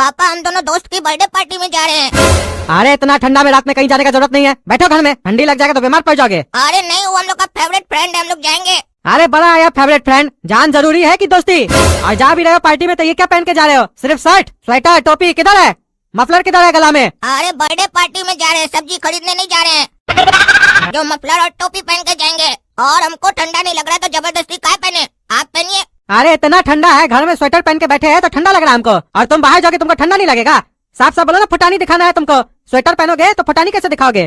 पापा हम दोनों दोस्त की बर्थडे पार्टी में जा रहे हैं। अरे इतना ठंडा में रात में कहीं जाने का जरूरत नहीं है, बैठो घर में, ठंडी लग जाएगा तो बीमार पड़ जाओगे। अरे नहीं, वो हम लोग का फेवरेट फ्रेंड है, हम लोग जाएंगे। अरे बड़ा आया फेवरेट फ्रेंड, जान जरूरी है कि दोस्ती? और जा भी रहे हो पार्टी में तो ये क्या पहन के जा रहे हो? सिर्फ शर्ट, स्वेटर, टोपी, किधर है मफलर, किधर है गला में? अरे बर्थडे पार्टी में जा रहे हैं, सब्जी खरीदने नहीं जा रहे हैं। जो मफलर और टोपी पहन के जाएंगे। और हमको ठंडा नहीं लग रहा है तो जबरदस्ती क्या पहने? आप पहनिए। अरे इतना ठंडा है, घर में स्वेटर पहन के बैठे हैं तो ठंडा लग रहा है हमको, और तुम बाहर जाओगे तुमको ठंडा नहीं लगेगा? साफ साफ बोलो ना, फुटानी दिखाना है तुमको। स्वेटर पहनोगे तो फुटानी कैसे दिखाओगे?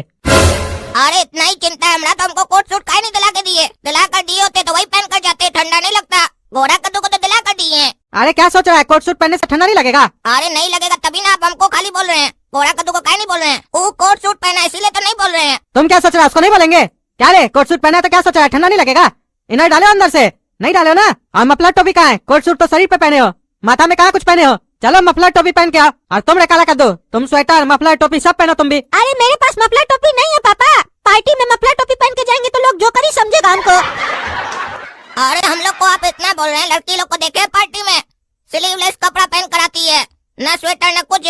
अरे इतना ही चिंता है हमरा तो हमको कोट सूट काहे नहीं दिला के दिए? दिला कर दिए होते तो वही पहन कर जाते, ठंडा नहीं लगता। गोरा कद्दू को तो दिला कर दिए हैं। अरे क्या सोच रहा है, कोट सूट पहनने से ठंडा नहीं लगेगा? अरे नहीं लगेगा तभी ना आप हमको खाली बोल रहे हैं, गोरा कद्दू को काहे नहीं बोल रहे हैं? वो कोट सूट पहना है इसीलिए तो नहीं बोल रहे हैं। तुम क्या सोच रहा है, उसको नहीं बोलेंगे क्या? रे कोट सूट पहना है तो क्या सोच रहा है, ठंडा नहीं लगेगा? इन्हें डालो अंदर से, नहीं डालो ना। और मफलर टोपी कहाँ है? कोट सूट तो शरीर पे पहने हो, माथा में कहाँ कुछ पहने हो? चलो मफलर टोपी पहन के आओ। और तुम रे काला कद्दू, तुम स्वेटर मफलर टोपी सब पहनो तुम भी। अरे मेरे पास मफलर टोपी नहीं है पापा, पार्टी में मफलर टोपी पहन के जाएंगे तो लोग जोकर ही समझेगा हमको। अरे हम लोग को आप इतना बोल रहे हैं, लड़की लोग को देखे पार्टी में स्लीवलेस कपड़ा पहन कर आती है, न स्वेटर न कुछ।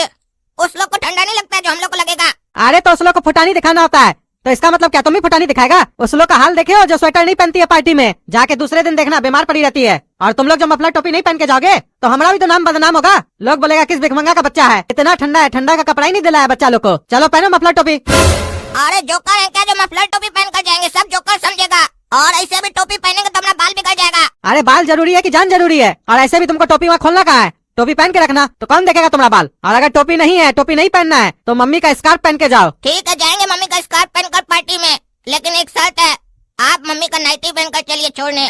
उस लोग को ठंडा नहीं लगता है जो हम लोग को लगेगा। अरे तो उस लोग को फुटानी दिखाना होता है, तो इसका मतलब क्या तुम ही फुटानी दिखाएगा? उस लोग का हाल देखे हो जो स्वेटर नहीं पहनती है पार्टी में, जाके दूसरे दिन देखना बीमार पड़ी रहती है। और तुम लोग जो मफलर टोपी नहीं पहन के जाओगे तो हमारा भी तो नाम बदनाम होगा। लोग बोलेगा किस भिखमंगा का बच्चा है, इतना ठंडा है, ठंडा का कपड़ा ही नहीं दिलाया बच्चा लोग को। चलो पहनो मफलर टोपी। अरे जोकर है क्या जो मफलर टोपी पहन कर जाएंगे? सब जोकर समझेगा। और ऐसे भी टोपी पहनेंगे तो हमारा बाल बिगड़ जाएगा। अरे बाल जरूरी है कि जान जरूरी है? और ऐसे भी तुमको टोपी वहाँ खोलना कहाँ है? टोपी पहन के रखना, तो कौन देखेगा तुम्हारा बाल? और अगर टोपी नहीं है, टोपी नहीं पहनना है तो मम्मी का स्कार्फ पहन के जाओ। ठीक है जाएंगे मम्मी का स्कार्फ पहनकर पार्टी में, लेकिन एक शर्त है, आप मम्मी का नाइटी पहनकर चलिए छोड़ने।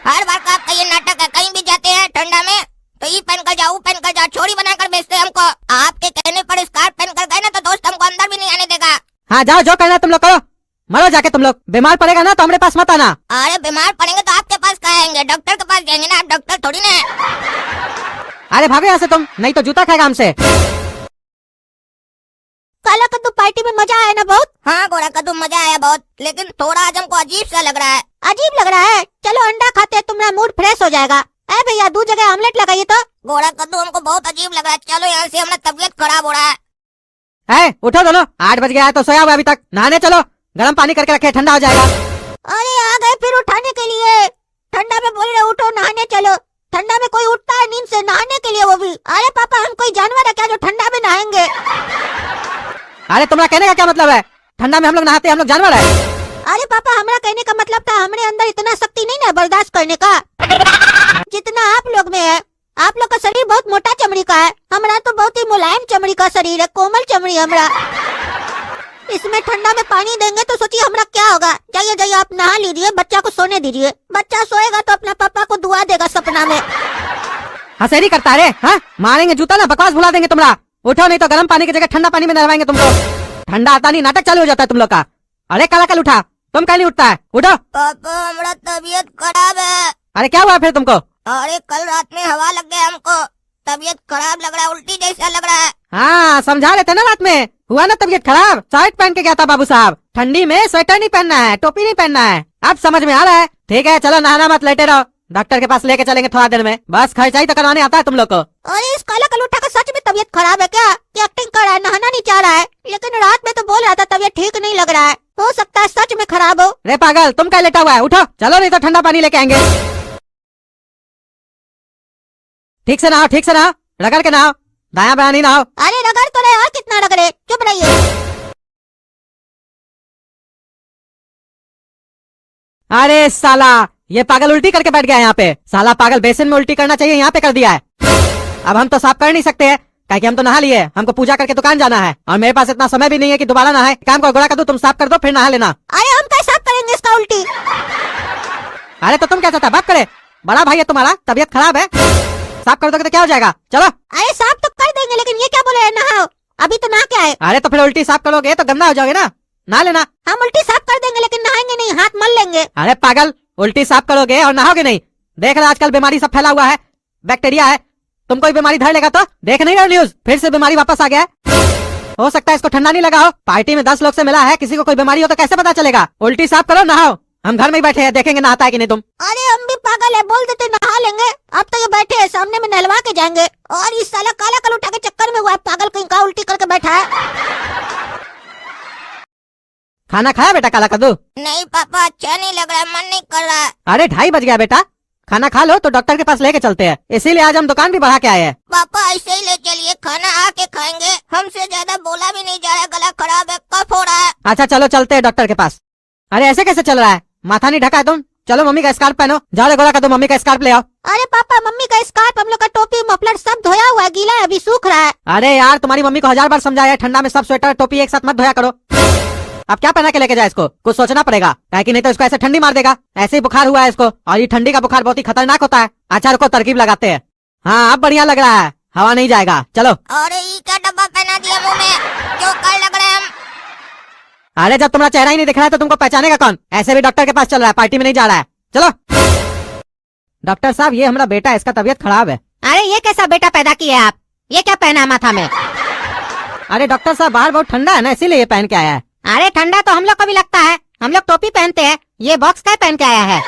हर बार का आपका ये नाटक है, कहीं भी जाते हैं ठंडा में तो ये पहनकर जाओ, पहनकर जाओ, छोड़ी बनाकर बेचते हमको। आपके कहने पर स्कार्फ पहनकर गए ना तो दोस्त हमको अंदर भी नहीं आने देगा। हाँ जाओ, जो कहना तुम लोग करो, मरो जाके तुम लोग। बीमार पड़ेगा ना तो हमारे पास मत आना। अरे बीमार पड़ेंगे तो आपके पास कहाँ आएंगे? डॉक्टर के पास जाएंगे ना, आप डॉक्टर थोड़ी ना। अरे भागो यहाँ से तुम, नहीं तो जूता खाएगा हमसे। काला कद्दू पार्टी में मजा आया ना बहुत? हाँ गोरा कद्दू मजा आया बहुत, लेकिन थोड़ा आज हमको अजीब सा लग रहा है। अजीब लग रहा है? चलो अंडा खाते हैं, तुम्हारा मूड फ्रेश हो जाएगा। अरे भैया 2 जगह ऑमलेट लगाइए तो। गोरा कद्दू हमको बहुत अजीब लग रहा है, चलो यहाँ से, हमारा तबीयत खराब हो रहा है। उठो दोनों, 8 बज गया है तो सोया हुआ अभी तक। नहाने चलो, गर्म पानी करके रखे, ठंडा हो जाएगा। अरे आ गए फिर उठाने के लिए? ठंडा में बोल रहे उठो नहाने चलो। ठंडा में कोई उठता है नींद से नहाने के लिए, वो भी? अरे पापा हम कोई जानवर है क्या जो ठंडा में नहाएंगे? अरे तुम्हारा कहने का क्या मतलब है? ठंडा में हम लोग नहाते हैं, हम लोग जानवर है? अरे पापा हमारा कहने का मतलब था हमारे अंदर इतना शक्ति नहीं ना बर्दाश्त करने का जितना आप लोग में है। आप लोग का शरीर बहुत मोटा चमड़ी का है, हमारा तो बहुत ही मुलायम चमड़ी का शरीर है, कोमल चमड़ी हमारा। इसमें ठंडा में पानी देंगे तो सोचिए हमारा क्या होगा। जाइए जाइए आप नहा लीजिए, बच्चा को सोने दीजिए। बच्चा सोएगा तो अपना पापा को दुआ देगा सपना में। हंसेरी करता रे, हाँ? मारेंगे जूता ना, बकवास भुला देंगे तुम्हारा। उठो नहीं तो गर्म पानी की जगह ठंडा पानी में नहवाएंगे तुमको। ठंडा आता नहीं, नाटक चालू हो जाता है तुम लोग का। अरे काला कल उठा, तुम कल नहीं उठता है? उठो। पापा हमारा तबीयत खराब है। अरे क्या हुआ फिर तुमको? अरे कल रात में हवा लग गया हमको, तबीयत खराब लग रहा है, उल्टी जैसा लग रहा है। हाँ समझा रहे थे ना, रात में हुआ ना तबीयत खराब। शर्ट पहन के गया था बाबू साहब, ठंडी में स्वेटर नहीं पहनना है, टोपी नहीं पहनना है। अब समझ में आ रहा है? ठीक है चलो नहाना मत, लेटे रहो, डॉक्टर के पास लेके चलेंगे थोड़ा देर में। बस खर्चा ही तो करवाने आता है तुम लोग को। अरे इस काला कलूठा का सच में तबीयत खराब है क्या? ये एक्टिंग कर रहा है, नहाना नहीं चाह रहा है, लेकिन रात में तो बोल रहा था तबीयत ठीक नहीं लग रहा है। हो सकता है सच में खराब हो। रे पागल, तुम क्या लेटा हुआ है? उठो चलो, नहीं तो ठंडा पानी लेके आएंगे। ठीक से नहाओ, ठीक से नहाओ, रगड़ के नहाओ, दाया बाया नहीं नहाओ। अरे रगड़ तो रहे, और कितना रगड़े, चुप रहिए। अरे साला, ये पागल उल्टी करके बैठ गया है यहाँ पे। साला पागल बेसिन में उल्टी करना चाहिए, यहाँ पे कर दिया है। अब हम तो साफ कर नहीं सकते हैं, क्योंकि हम तो नहा लिए, हमको पूजा करके दुकान जाना है, और मेरे पास इतना समय भी नहीं है कि दोबारा नहाए। काम को गोरा कर दो, तुम साफ कर दो फिर नहा लेना। अरे हम कैसे साफ करेंगे इसका उल्टी? अरे तो तुम क्या चाहता, बात करे? बड़ा भाई है तुम्हारा, तबीयत खराब है, साफ कर दोगे तो क्या हो जाएगा? चलो। अरे साफ तो कर देंगे, लेकिन ये क्या बोल रहे हैं नहाओ? अभी तो नहा के आए। अरे तो फिर उल्टी साफ करोगे तो गंदा हो जाओगे ना, नहा लेना। हम उल्टी साफ कर देंगे लेकिन नहाएंगे नहीं, हाथ मल लेंगे। अरे पागल, उल्टी साफ करोगे और नहाओगे नहीं? देख रहे आजकल बीमारी सब फैला हुआ है, बैक्टीरिया है, तुम कोई बीमारी धर लेगा तो? देख नहीं रहे न्यूज, फिर से बीमारी वापस आ गया है। हो सकता है इसको ठंडा नहीं लगा हो, पार्टी में 10 लोग से मिला है, किसी को कोई बीमारी हो तो कैसे पता चलेगा? उल्टी साफ करो, नहाओ, हम घर में ही बैठे हैं, देखेंगे नहाता है कि नहीं तुम। अरे हम भी पागल है, बोल देते नहा लेंगे। अब तो ये बैठे हैं सामने में, नहलवा के जाएंगे। और इस साला काला कल उठा के चक्कर में हुआ है, पागल कहीं का उल्टी करके बैठा है। खाना खाया बेटा काला कद्दू? नहीं पापा, अच्छा नहीं लग रहा, मन नहीं कर रहा। अरे 2:30 बज गया बेटा, खाना खा लो तो डॉक्टर के पास लेके चलते हैं, इसीलिए आज हम दुकान भी बढ़ा के आए हैं। पापा ऐसे ही ले चलिए, खाना आके खाएंगे। हमसे ज्यादा बोला भी नहीं जा रहा, गला खराब है, कफ हो रहा है। अच्छा चलो चलते हैं डॉक्टर के पास। अरे ऐसे कैसे चल रहा है, माथा नहीं ढका है तुम? चलो मम्मी का स्कार्फ पहनो, जाओ रे गोला कद्दू मम्मी का स्कार्फ ले आओ। अरे पापा, मम्मी का स्कार्फ, हम लोग का टोपी मफलर सब धोया हुआ है, गीला है, अभी सूख रहा है। अरे यार तुम्हारी मम्मी को 1000 बार समझाया है, ठंडा में सब स्वेटर टोपी एक साथ मत धोया करो। अब क्या पहना के लेके जाए इसको, कुछ सोचना पड़ेगा, काहे कि नहीं तो इसको ऐसे ठंडी मार देगा। ऐसे ही बुखार हुआ है इसको, और ये ठंडी का बुखार बहुत ही खतरनाक होता है। अच्छा रुको तरकीब लगाते हैं। हाँ अब बढ़िया लग रहा है, हवा नहीं जाएगा, चलो। अरे ये क्या डब्बा पहना दिया मुंह में, जो कर लग रहे हैं हम। अरे जब तुम्हारा चेहरा ही नहीं दिख रहा है तो तुमको पहचानेगा कौन? ऐसे भी डॉक्टर के पास चल रहा है, पार्टी में नहीं जा रहा है, चलो। डॉक्टर साहब ये हमारा बेटा है, इसका तबीयत खराब है। अरे ये कैसा बेटा पैदा किए आप, ये क्या पहना है माथा में? अरे डॉक्टर साहब बाहर बहुत ठंडा है ना, इसीलिए ये पहन के आया है। अरे ठंडा तो हम लोग को भी लगता है, हम लोग टोपी पहनते हैं, ये बॉक्स क्या पहन के आया है?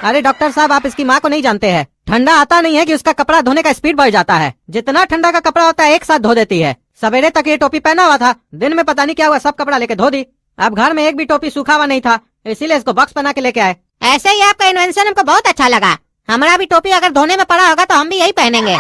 अरे डॉक्टर साहब आप इसकी माँ को नहीं जानते हैं, ठंडा आता नहीं है कि उसका कपड़ा धोने का स्पीड बढ़ जाता है। जितना ठंडा का कपड़ा होता है एक साथ धो देती है। सवेरे तक ये टोपी पहना हुआ था, दिन में पता नहीं क्या हुआ सब कपड़ा लेके धो दी। अब घर में एक भी टोपी सूखा हुआ नहीं था, इसीलिए इसको बॉक्स बना के लेके आए। ऐसे ही आपका इन्वेंशन हमको बहुत अच्छा लगा। हमारा भी टोपी अगर धोने में पड़ा होगा तो हम भी यही पहनेंगे।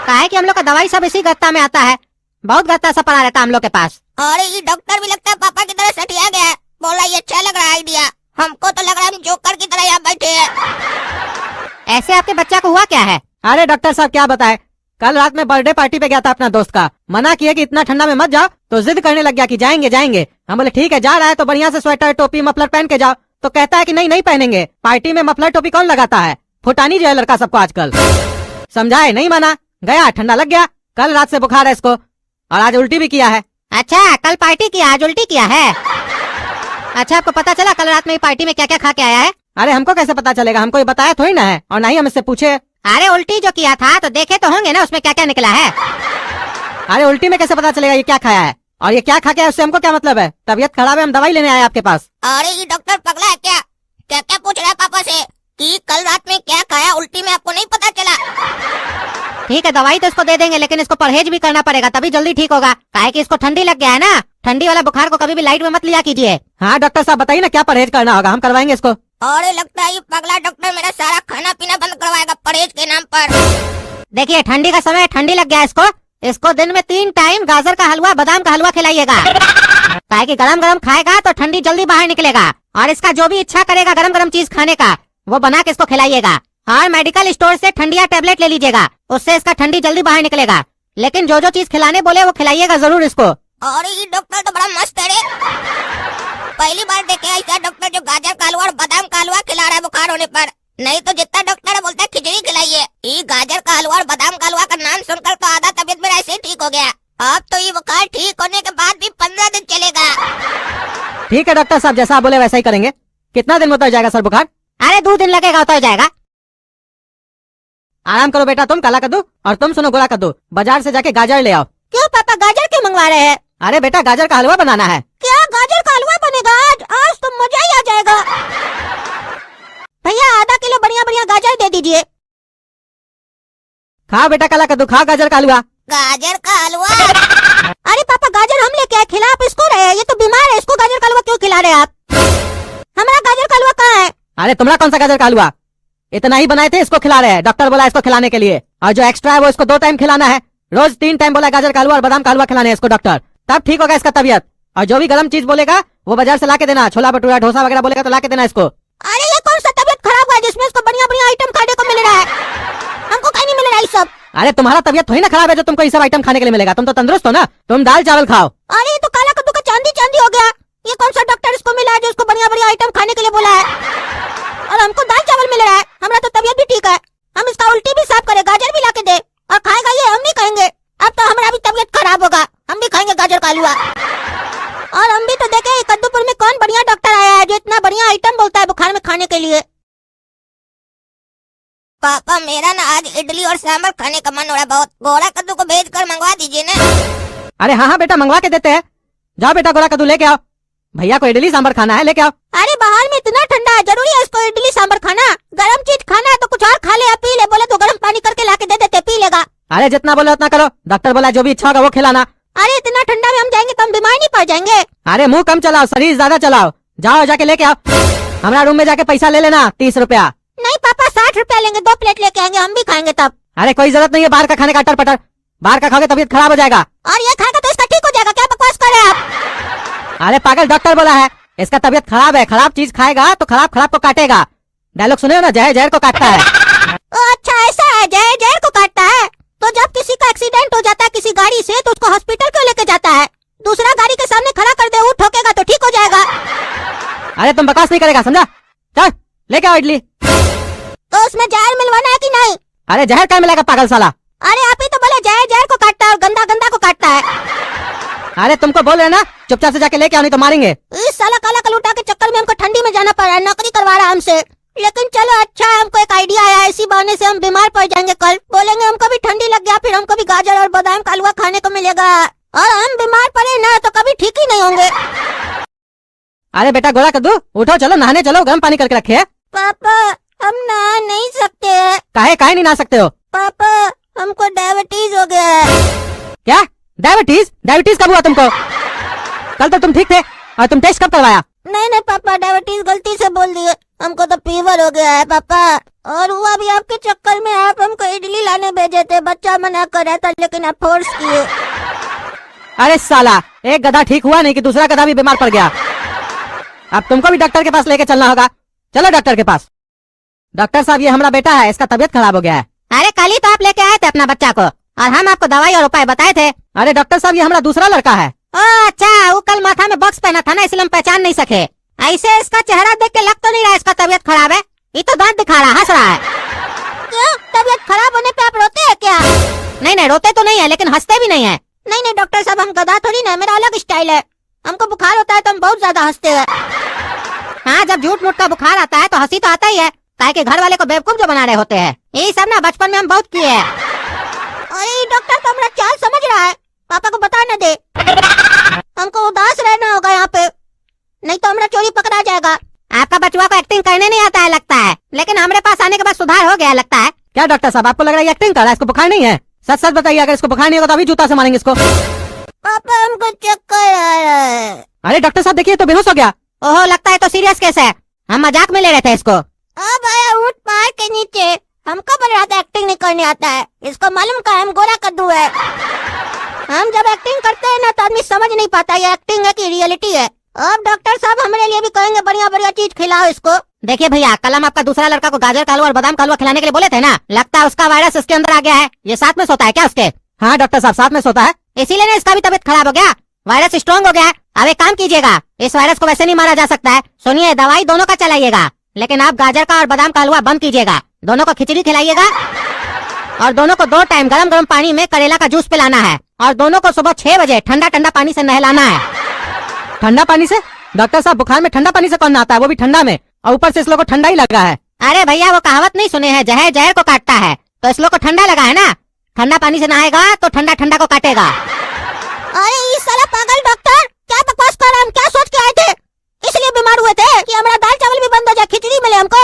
काहे कि हम लोग का दवाई सब इसी गत्ता में आता है, बहुत गत्ता सा पड़ा रहता है हम लोग के पास। अरे ये डॉक्टर भी लगता है पापा की तरह सटिया गया है, बोला ये अच्छा लग रहा है आइडिया। हमको तो लग रहा है हम जोकर की तरह यहाँ बैठे हैं। ऐसे आपके बच्चा को हुआ क्या है? अरे डॉक्टर साहब क्या बताए, कल रात में बर्थडे पार्टी पे गया था अपना दोस्त का, मना किया कि इतना ठंडा में मत जाओ, तो जिद करने लग गया कि जाएंगे जाएंगे। हम बोले ठीक है, जा रहा है तो बढ़िया से स्वेटर टोपी मफलर पहन के जाओ, तो कहता है कि नहीं नहीं पहनेंगे, पार्टी में मफलर टोपी कौन लगाता है, फुटानी जो है लड़का सबको आजकल। समझाए नहीं माना, गया ठंडा लग गया। कल रात से बुखार है इसको, और आज उल्टी भी किया है। अच्छा कल पार्टी किया, आज उल्टी किया है। अच्छा आपको पता चला कल रात में पार्टी में क्या क्या खा के आया है? अरे हमको कैसे पता चलेगा, हमको ये बताया थोड़ी ना है, और ना ही हम इससे पूछे। अरे उल्टी जो किया था तो देखे तो होंगे ना उसमें क्या क्या निकला है। अरे उल्टी में कैसे पता चलेगा ये क्या खाया है, और ये क्या खा के आया उससे हमको क्या मतलब है? तबीयत खराब है, हम दवाई लेने आए आपके पास। अरे ये डॉक्टर पगला है क्या, क्या क्या पूछ रहा है पापा से कि कल रात में क्या खाया, उल्टी में आपको नहीं पता चला? ठीक है दवाई तो इसको दे देंगे, लेकिन इसको परहेज भी करना पड़ेगा, तभी जल्दी ठीक होगा। काहे कि इसको ठंडी लग गया है ना, ठंडी वाला बुखार को कभी भी लाइट में मत लिया कीजिए। हाँ डॉक्टर साहब बताइए ना क्या परहेज करना होगा, हम करवाएंगे इसको। अरे लगता है ये पगला डॉक्टर मेरा सारा खाना पीना बंद करवाएगा परहेज के नाम पर। देखिए ठंडी का समय, ठंडी लग गया इसको दिन में 3 टाइम गाजर का हलवा बादाम का हलवा खिलाइएगा। काहे कि गरम गरम खाएगा तो ठंडी जल्दी बाहर निकलेगा, और इसका जो भी इच्छा करेगा गरम गरम चीज खाने का वो बना के इसको खिलाइएगा। और मेडिकल स्टोर से ठंडिया टेबलेट ले लीजिएगा, उससे इसका ठंडी जल्दी बाहर निकलेगा। लेकिन जो जो चीज खिलाने बोले वो खिलाइएगा जरूर इसको। और ये डॉक्टर तो बड़ा मस्त है रे, पहली बार देखे ऐसा डॉक्टर जो गाजर का हलवा और बादाम का हलवा खिला रहा है बुखार होने पर। नहीं तो जितना डॉक्टर बोलता है खिचड़ी खिलाइए, ये गाजर का हलवा और बादाम का हलवा का नाम सुनकर तो आधा तबीयत मेरा ऐसे ही ठीक हो गया। अब तो ये बुखार ठीक होने के बाद भी 15 दिन चलेगा। ठीक है डॉक्टर साहब, जैसा आप बोले वैसा ही करेंगे। कितना दिन में उतर जाएगा सर बुखार? अरे 2 दिन लगेगा, उतर जाएगा। आराम करो बेटा तुम काला कद्दू, और तुम सुनो गोला कद्दू, बाजार से जाके गाजर ले आओ। क्यों पापा गाजर क्यों मंगवा रहे हैं? अरे बेटा गाजर का हलवा बनाना है। क्या गाजर का हलवा बनेगा आज? आज तो मजा ही आ जाएगा। भैया आधा किलो बढ़िया बढ़िया गाजर दे दीजिए। खा बेटा काला कद्दू, खा गाजर का हलवा। गाजर का हलवा? अरे पापा गाजर हम लेके आए, खिला आप इसको रहे हैं, ये तो बीमार है, इसको गाजर का हलवा क्यों खिला रहे हैं आप? हमारा गाजर का हलवा कहाँ है? अरे तुम्हारा कौन सा गाजर का हलवा, इतना ही बनाए थे, इसको खिला रहे हैं। डॉक्टर बोला इसको खिलाने के लिए, और जो एक्स्ट्रा है वो इसको 2 टाइम खिलाना है। रोज 3 टाइम बोला गाजर का हलवा और बादाम का हलवा खिलाने इसको डॉक्टर, तब ठीक होगा इसका तबीयत। और जो भी गर्म चीज बोलेगा वो बाजार से ला के देना, छोला भटूरा डोसा वगैरह बोलेगा तो ला के देना इसको। अरे ये कौन सा तबीयत खराब हुआ जिसमें इसको बढ़िया बढ़िया आइटम खाने को मिल रहा है? हमको कहीं नहीं मिल रहा है सब। अरे तुम्हारा तबीयत थोड़ी ना खराब है जो तुमको ये सब आइटम खाने के लिए मिलेगा, तुम तो तंदुरुस्त हो ना, तुम दाल चावल खाओ। अरे ये तो काला कद्दू का चांदी चांदी हो गया। ये कौन सा डॉक्टर इसको मिला है जो इसको बढ़िया बढ़िया आइटम खाने के लिए बोला है, और हमको दाल चावल मिल रहा है? हमारा तो तबीयत भी ठीक है, हम इसका उल्टी भी साफ करे, गाजर भी ला के दे, और खाएगा ये हम नहीं खाएंगे। अब तो हमारा भी तबीयत खराब होगा, हम भी खाएंगे गाजर का हलवा। और हम भी तो देखे कद्दूपुर में कौन बढ़िया डॉक्टर आया है जो इतना बढ़िया आइटम बोलता है बुखार में खाने के लिए। पापा मेरा ना आज इडली और सांभर खाने का मन हो रहा है बहुत, गोला कद्दू को भेज कर मंगवा दीजिए ना। अरे हाँ हाँ बेटा मंगवा के देते हैं, जाओ बेटा गोला कद्दू लेके आओ, भैया को इडली सांभर खाना है, लेके आओ। अरे बाहर में इतना ठंडा है, जरूरी है इसको इडली सांभर खाना? गर्म चीज खाना है तो कुछ और खा ले या पी ले, बोले तो गर्म पानी करके लाके दे देते, पी लेगा। अरे जितना बोले उतना करो, डॉक्टर बोला जो भी इच्छा होगा वो खिलाना। अरे इतना ठंडा में हम जाएंगे तो हम बीमार नहीं पड़ जाएंगे? अरे मुंह कम चलाओ, शरीर ज्यादा चलाओ। जाओ जाके लेके आओ, हमारा रूम में जाके पैसा ले लेना 30 रुपया। नहीं पापा 60 रुपया लेंगे, 2 प्लेट लेके आएंगे, हम भी खाएंगे तब। अरे कोई जरूरत नहीं है बाहर का खाने का, अटर पटर। बाहर का खाओगे तबीयत खराब हो जाएगा। और ये खाएगा तो इसका ठीक हो जाएगा, क्या बकवास कर रहे हैं आप? अरे पागल, डॉक्टर बोला है इसका तबीयत खराब है, खराब चीज खाएगा तो खराब खराब को काटेगा। डायलॉग सुने हो ना, जहर जहर को काटता है। अच्छा ऐसा है, जहर जहर को काटता है? तो जब किसी का एक्सीडेंट हो जाता है किसी गाड़ी से तो उसको हॉस्पिटल क्यों लेके जाता है? दूसरा गाड़ी के सामने खड़ा कर दे, वो ठोकेगा तो ठीक हो जाएगा। अरे तुम बकवास नहीं करेगा, समझा? चल लेके आओ इडली। तो उसमें जहर मिलवाना है कि नहीं? अरे जहर क्या मिलेगा पागल साला? अरे आप ही तो बोले जहर जहर को काटता है और गंदा गंदा को काटता है। अरे तुमको बोल रहे ना, चुपचाप से जाके लेके आओ नहीं तो मारेंगे। इस साला काला कलूटा के चक्कर में हमको ठंडी में जाना पड़ रहा है, नौकरी करवा रहा है हमसे। लेकिन चलो अच्छा है, हमको एक आइडिया आया, इसी बहाने से हम बीमार पड़ जाएंगे। कल बोलेंगे हमको भी ठंडी लग गया, फिर हमको भी गाजर और बादाम का हलवा खाने को मिलेगा, और हम बीमार पड़े ना तो कभी ठीक ही नहीं होंगे। अरे बेटा गोरा कद्दू, उठो चलो नहाने चलो, गर्म पानी करके रखे है। पापा हम नहा नहीं सकते। काहे काहे नहीं नहा सकते हो? पापा हमको डायबिटीज हो गया है। क्या डायबिटीज? डायबिटीज कब हुआ तुमको? कल तो तुम ठीक थे, और तुम टेस्ट कब करवाया? नहीं नहीं पापा, डायबिटीज गलती से बोल दिए, हमको तो फीवर हो गया है पापा। और हुआ भी आपके चक्कर में, आप हमको इडली लाने भेजे थे, बच्चा मना कर रहा था लेकिन आप फोर्स किए। अरे साला, एक गधा ठीक हुआ नहीं कि दूसरा गधा भी बीमार पड़ गया। अब तुमको भी डॉक्टर के पास लेके चलना होगा। चलो डॉक्टर के पास। डॉक्टर साहब ये हमारा बेटा है, इसका तबीयत खराब हो गया है। अरे कल ही तो आप लेके आए थे अपना बच्चा को, और हम आपको दवाई और उपाय बताए थे। अरे डॉक्टर साहब ये हमारा दूसरा लड़का है। अच्छा, वो कल माथा में बॉक्स पहना था ना, इसलिए हम पहचान नहीं सके। ऐसे इसका चेहरा देख के लग तो नहीं रहा इसका तबीयत खराब है, ये तो दांत दिखा रहा, हंस रहा है। क्यों, तबीयत खराब होने पे आप रोते हैं क्या? नहीं नहीं रोते तो नहीं है, लेकिन हंसते भी नहीं है। नहीं नहीं डॉक्टर साहब, हम गधा थोड़ी ना, मेरा अलग स्टाइल है। हमको बुखार होता है तो हम बहुत ज्यादा हंसते हैं। हाँ, जब झूठ मूठ का बुखार आता है तो हंसी तो आता ही है, काहे कि घर वाले को बेवकूफ जो बना रहे होते हैं। यही सब ना बचपन में हम बहुत किए हैं। अरे डॉक्टर तो हमारा चाल समझ रहा है, पापा को बता न दे। हमको उदास रहना होगा यहाँ पे, नहीं तो हमारा चोरी पकड़ा जाएगा। आपका बचवा को एक्टिंग करने नहीं आता है लगता है, लेकिन हमारे पास आने के बाद सुधार हो गया लगता है। क्या डॉक्टर साहब आपको लग रहा है एक्टिंग कर रहा है? इसको बुखार नहीं है। सच सच बताइए, अगर इसको बुखार नहीं होगा तो अभी जूता से मारेंगे इसको। पापा हमको चक्कर आ रहा है। अरे डॉक्टर साहब देखिए तो बेहोश हो गया। ओहो, लगता है तो सीरियस केस है, हम मजाक में ले रहे थे इसको। अब आया ऊँट पहाड़ के नीचे, हमको बोल रहा था एक्टिंग नहीं करने आता है, इसको मालूम का हम गोरा कद्दू है। हम जब एक्टिंग करते हैं ना तो आदमी समझ नहीं पाता ये एक्टिंग है कि रियलिटी है। अब डॉक्टर साहब हमारे लिए भी कहेंगे बढ़िया बढ़िया चीज खिलाओ इसको। देखिए भैया, कल हम आपका दूसरा लड़का को गाजर का हलवा और बादाम का हलवा खिलाने के लिए बोले थे ना, लगता है उसका वायरस इसके अंदर आ गया है। ये साथ में सोता है क्या उसके? हाँ डॉक्टर साहब साथ में सोता है, इसीलिए ना इसका भी तबीयत खराब हो गया, वायरस स्ट्रॉन्ग हो गया। अब एक काम कीजिएगा, इस वायरस को वैसे नहीं मारा जा सकता है। सुनिए, दवाई दोनों का चलाइएगा, लेकिन आप गाजर का और बादाम का हलवा बंद कीजिएगा। दोनों को खिचड़ी खिलाइएगा, और दोनों को 2 टाइम गरम गरम पानी में करेला का जूस पिलाना है, और दोनों को सुबह 6 बजे ठंडा ठंडा पानी से नहलाना है। ठंडा पानी से? डॉक्टर साहब बुखार में ठंडा पानी से कौन नहाता है, वो भी ठंडा में, और ऊपर से इस लोग को ठंडा ही लगा है। अरे भैया, वो कहावत नहीं सुने हैं, जहर जहर को काटता है, तो इस लोग को ठंडा लगा है ना, ठंडा पानी से नहाएगा तो ठंडा ठंडा को काटेगा। अरे ये साला पागल डॉक्टर, क्या बकवास कर रहा है? हम क्या सोच के आए थे? इसलिए बीमार हुए थे कि हमारा दाल चावल भी बंद हो जाए, खिचड़ी मिले हमको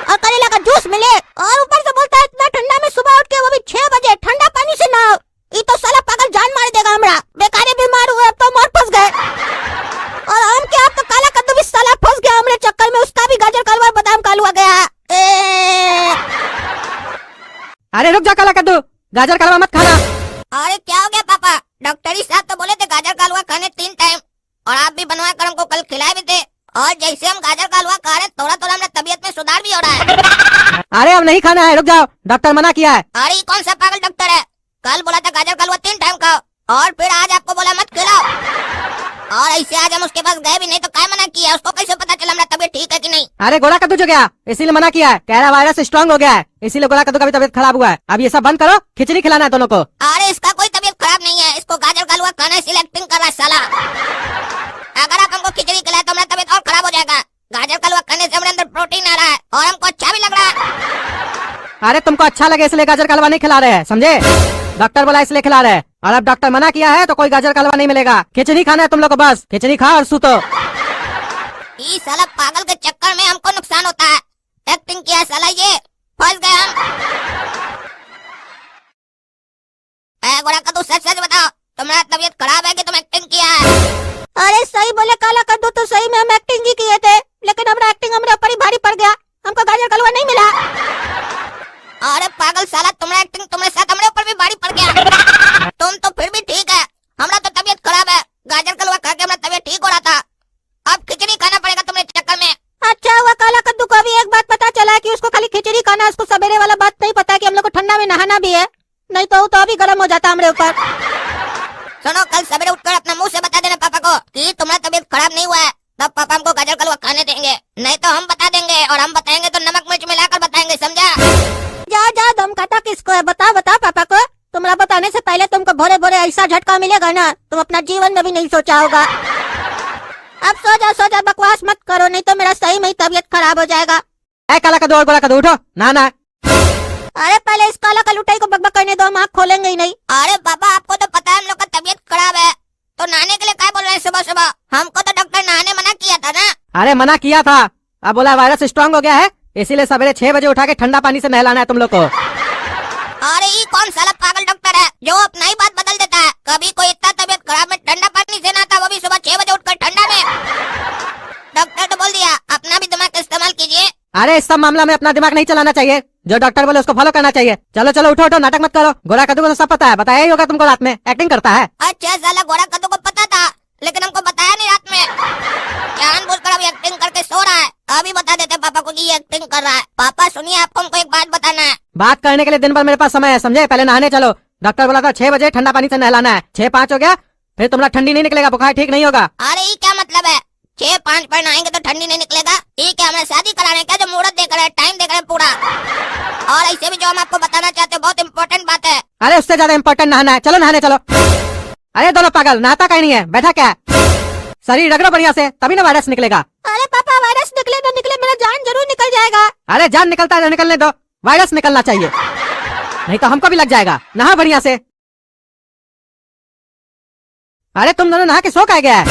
और करेला का जूस मिले, और ऊपर से बोलता है इतना ठंडा में सुबह उठ के, वो भी 6 बजे ठंडा पानी से नहाओ। ये तो साला पागल जान मार देगा हमारा। बेकार बीमार हुए, अब तो हम और फंस गए। और हम क्या, आपका काला कद्दू भी साला फंस गया हमारे चक्कर में, उसका भी गाजर का हलवा बादाम का हलवा गया। अरे रुक जा काला कद्दू, गाजर का हलवा मत खाना। अरे क्या हो गया पापा? डॉक्टर साहब तो बोले थे गाजर का हलवा खाने 3 टाइम, और आप भी बनवा कर हमको कल खिलाए भी थे, और जैसे हम गाजर का हलवा खा रहे थोड़ा थोड़ा हमारे तबीयत में सुधार भी हो रहा है। अरे अब नहीं खाना है, रुक जाओ, डॉक्टर मना किया है। अरे कौन सा पागल डॉक्टर है? कल बोला था गाजर का हलवा 3 टाइम खाओ, और फिर आज आपको बोला मत खिलाओ, और ऐसे आज हम उसके पास गए भी नहीं तो क्या मना किया? उसको कैसे पता चला हमारा तबीयत ठीक है कि नहीं? अरे गोरा कद्दू जो गया इसीलिए मना किया है, कह रहा वायरस स्ट्रॉन्ग हो गया है, इसीलिए गोरा कद्दू का भी तबीयत खराब हुआ है। अब ये सब बंद करो, खिचड़ी खिलाना है दोनों को। अरे इसका कोई तबीयत खराब नहीं है, इसको गाजर का हलवा खाना इसलिए एक्टिंग कर रहा है साला। अगर आप हमको खिचड़ी खिलाए तो हमारा तबीयत और खराब हो जाएगा। गाजर का हलवा खाने से हमारे अंदर प्रोटीन आ रहा है और हमको अच्छा भी लग रहा है। अरे तुमको अच्छा लगे इसलिए गाजर का हलवा नहीं खिला रहे हैं, समझे? डॉक्टर बोला इसलिए खिला रहे हैं, और अब डॉक्टर मना किया है तो कोई गाजर का हलवा नहीं मिलेगा। खिचड़ी खाना है तुम लोग को, बस खिचड़ी खा और सूतो। इस साला पागल के चक्कर में हमको नुकसान होता है। एक्टिंग किया साला, ये फंस गए हम। गोरा कद्दू सच सच बताओ, तुम्हारा तबीयत खराब है कि तुम एक्टिंग किया है? अरे सही बोले काला कद्दू, तो सही में हम एक्टिंग ही किए थे, लेकिन हमारा एक्टिंग हमारे ऊपर ही भारी पड़ गया, हमको गाजर का हलवा नहीं मिला। अरे पागल साला, तुम्हारा एक्टिंग तुम्हारे साथ हमारे ऊपर भी भारी पड़ गया। तुम तो फिर भी ठीक है, हमारा तो तबीयत खराब है, गाजर का हलवा खा के हमारा तबीयत ठीक हो रहा था, अब खिचड़ी खाना पड़ेगा तुम्हारे चक्कर में। अच्छा हुआ काला कद्दू को अभी एक बात पता चला कि उसको खाली खिचड़ी खाना है, उसको सवेरे वाला बात नहीं पता कि हम लोग को ठंडा में नहाना भी है, नहीं तो अभी गर्म हो जाता हमारे ऊपर। सुनो, कल सवेरे उठकर अपना मुंह से बता देना पापा को कि तुम्हारा तबीयत खराब नहीं हुआ है, तब पापा हमको गाजर का हलवा खाने देंगे, नहीं तो हम बता देंगे, और हम बताएंगे तो नमक मिर्च मिलाकर बताएंगे, समझा? जा जा, दम खाता किसको है, बता बता पापा को। तुम्हारा बताने से पहले तुमको भोरे भोरे ऐसा झटका मिलेगा ना, तुम अपना जीवन में भी नहीं सोचा होगा। अब सो जा, बकवास मत करो, नहीं तो मेरा सही में ही तबीयत खराब हो जाएगा। काला कद्दू और गोरा कद्दू, उठो ना। अरे पहले इस काला कलुटाई को बकबक करने दो, हम आँख खोलेंगे ही नहीं। अरे बाबा, आपको तो पता है हम लोग का तबीयत खराब है, तो नहाने के लिए क्या बोल रहे हैं सुबह सुबह? हमको तो डॉक्टर नहाने मना किया था ना। अरे मना किया था, अब बोला वायरस स्ट्रांग हो गया है, इसीलिए सवेरे 6 बजे उठा के ठंडा पानी से नहलाना है तुम लोग को। अरे ये कौन साला पागल डॉक्टर है जो अपना ही बात बदल देता है? कभी कोई इतना तबीयत खराब में ठंडा पानी से नहाता, वो भी सुबह 6 बजे उठकर ठंडा में। डॉक्टर तो बोल दिया, अपना भी दिमाग इस्तेमाल कीजिए। अरे इस सब मामला में अपना दिमाग नहीं चलाना चाहिए, जो डॉक्टर बोले उसको फॉलो करना चाहिए। चलो चलो उठो, नाटक मत करो। गोरा कद्दू को तो सब पता है, बताया ही होगा तुमको, रात में एक्टिंग करता है। अच्छा साला, गोरा कद्दू को पता था लेकिन हमको बताया नहीं रात में, जानबूझकर अभी एक्टिंग करके सो रहा है। अभी बता देते पापा को कि ये एक्टिंग कर रहा है। पापा सुनिए, आपको हमको एक बात बताना है। बात करने के लिए दिन भर मेरे पास समय है, समझे? पहले नहाने चलो, डॉक्टर बोला था 6 बजे ठंडा पानी से नहलाना है, 6:05 हो गया, फिर तुम्हारा ठंडी नहीं निकलेगा, बुखार ठीक नहीं होगा। अरे ये क्या मतलब है, 6:05 पर नहाएंगे तो ठंडी नहीं निकलेगा? ये क्या हमें शादी कराने का जो मुहूर्त देख रहे हैं, टाइम देख रहे हैं पूरा? और ऐसे भी जो हम आपको बताना चाहते हैं बहुत इम्पोर्टेंट बात है। अरे उससे ज्यादा इम्पोर्टेंट नहाना है, चलो नहाने चलो। अरे दोनों पागल, नहाता कहीं नहीं है, बैठा क्या है? शरीर रगड़ो बढ़िया से, तभी ना वायरस निकलेगा। अरे पापा, वायरस निकले तो निकले, मेरा जान जरूर निकल जाएगा। अरे जान निकलता है निकलने दो, वायरस निकलना चाहिए, नहीं तो हमको भी लग जाएगा। नहा बढ़िया से। अरे तुम दोनों नहा के सो कह गया है?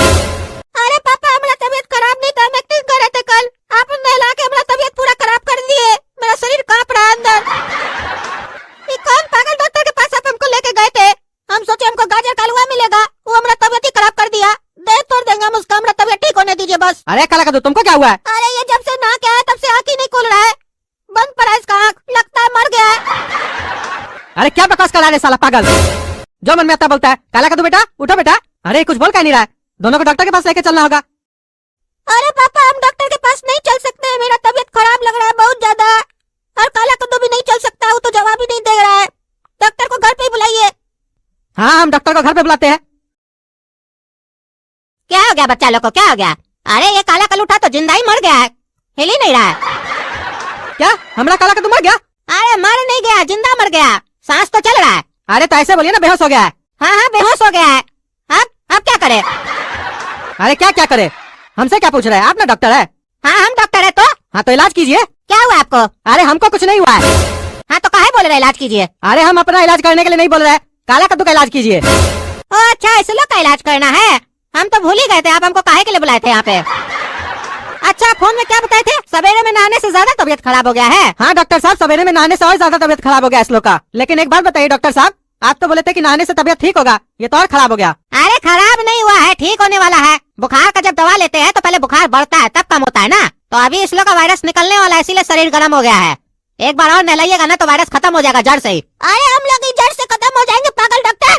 अरे पापा, हमारा तबीयत खराब नहीं था, हम एक्टिंग कर रहे थे कल, आप नहला के हमारा तबीयत पूरा खराब कर दिए, मेरा शरीर कांप रहा है अंदर। ये कौन पागल डॉक्टर के पास आप हमको लेके गए थे? हम सोचे हमको गाजर का हलवा मिलेगा, वो हमारा तबीयत ही खराब कर दिया। दे तोड़ देंगे हम उसका, हमारा तबीयत ठीक होने दीजिए बस। अरे काला कद्दू, तुमको क्या हुआ है? अरे ये जब से नहा के आया तब से आँख ही नहीं खुल रहा है, बंद पड़ा है इसका आँख, लगता है मर गया है। अरे क्या बकवास कर रहा है साला पागल, जो मन में आता बोलता है। काला कद्दू बेटा, उठो बेटा। अरे कुछ बोल क्या नहीं रहा है, दोनों को डॉक्टर के पास लेके चलना होगा। अरे पापा, हम डॉक्टर के पास नहीं चल सकते, मेरा तबीयत खराब लग रहा है बहुत ज्यादा, और काला कद्दू भी नहीं चल सकता, वो तो जवाब ही नहीं दे रहा है। डॉक्टर को घर पे ही बुलाइए। हाँ, हम डॉक्टर को घर पे बुलाते हैं। क्या हो गया बच्चा लोग को, क्या हो गया? अरे ये काला कलूठा तो जिंदा ही मर गया है, हिल ही नहीं रहा है। क्या हमारा काला कद्दू मर गया? अरे मर नहीं गया, जिंदा मर गया, सांस तो चल रहा है। अरे तो ऐसे बोलिए ना, बेहोश हो गया है। हाँ, बेहोश हो गया है। अब क्या करे? अरे क्या क्या करे, हमसे क्या पूछ रहे हैं? आप ना डॉक्टर है? हाँ, हम डॉक्टर है तो। हाँ तो इलाज कीजिए। क्या हुआ आपको? अरे हमको कुछ नहीं हुआ है। हाँ तो काहे बोल रहे इलाज कीजिए? अरे हम अपना इलाज करने के लिए नहीं बोल रहे, काला कद्दू का इलाज कीजिए। अच्छा, इस लोग का इलाज करना है, हम तो भूल ही गए थे, आप हमको काहे के लिए बुलाए थे यहाँ पे? अच्छा, फोन में क्या बताए थे? सवेरे में नहाने से ज्यादा तबीयत खराब हो गया है। हाँ डॉक्टर साहब, सवेरे में नहाने से और ज्यादा तबीयत खराब हो गया इस लोग का। लेकिन एक बात बताइए डॉक्टर साहब, आप तो बोले थे कि नहाने से तबीयत ठीक होगा, ये तो और खराब हो गया। अरे खराब नहीं हुआ है, ठीक होने वाला है। बुखार का जब दवा लेते हैं तो पहले बुखार बढ़ता है तब कम होता है ना, तो अभी इस लोग का वायरस निकलने वाला है, इसीलिए शरीर गर्म हो गया है। एक बार और नहलाइएगा ना तो वायरस खत्म हो जाएगा जड़ से ही। अरे हम लोग जड़ से खत्म हो जाएंगे पागल डॉक्टर,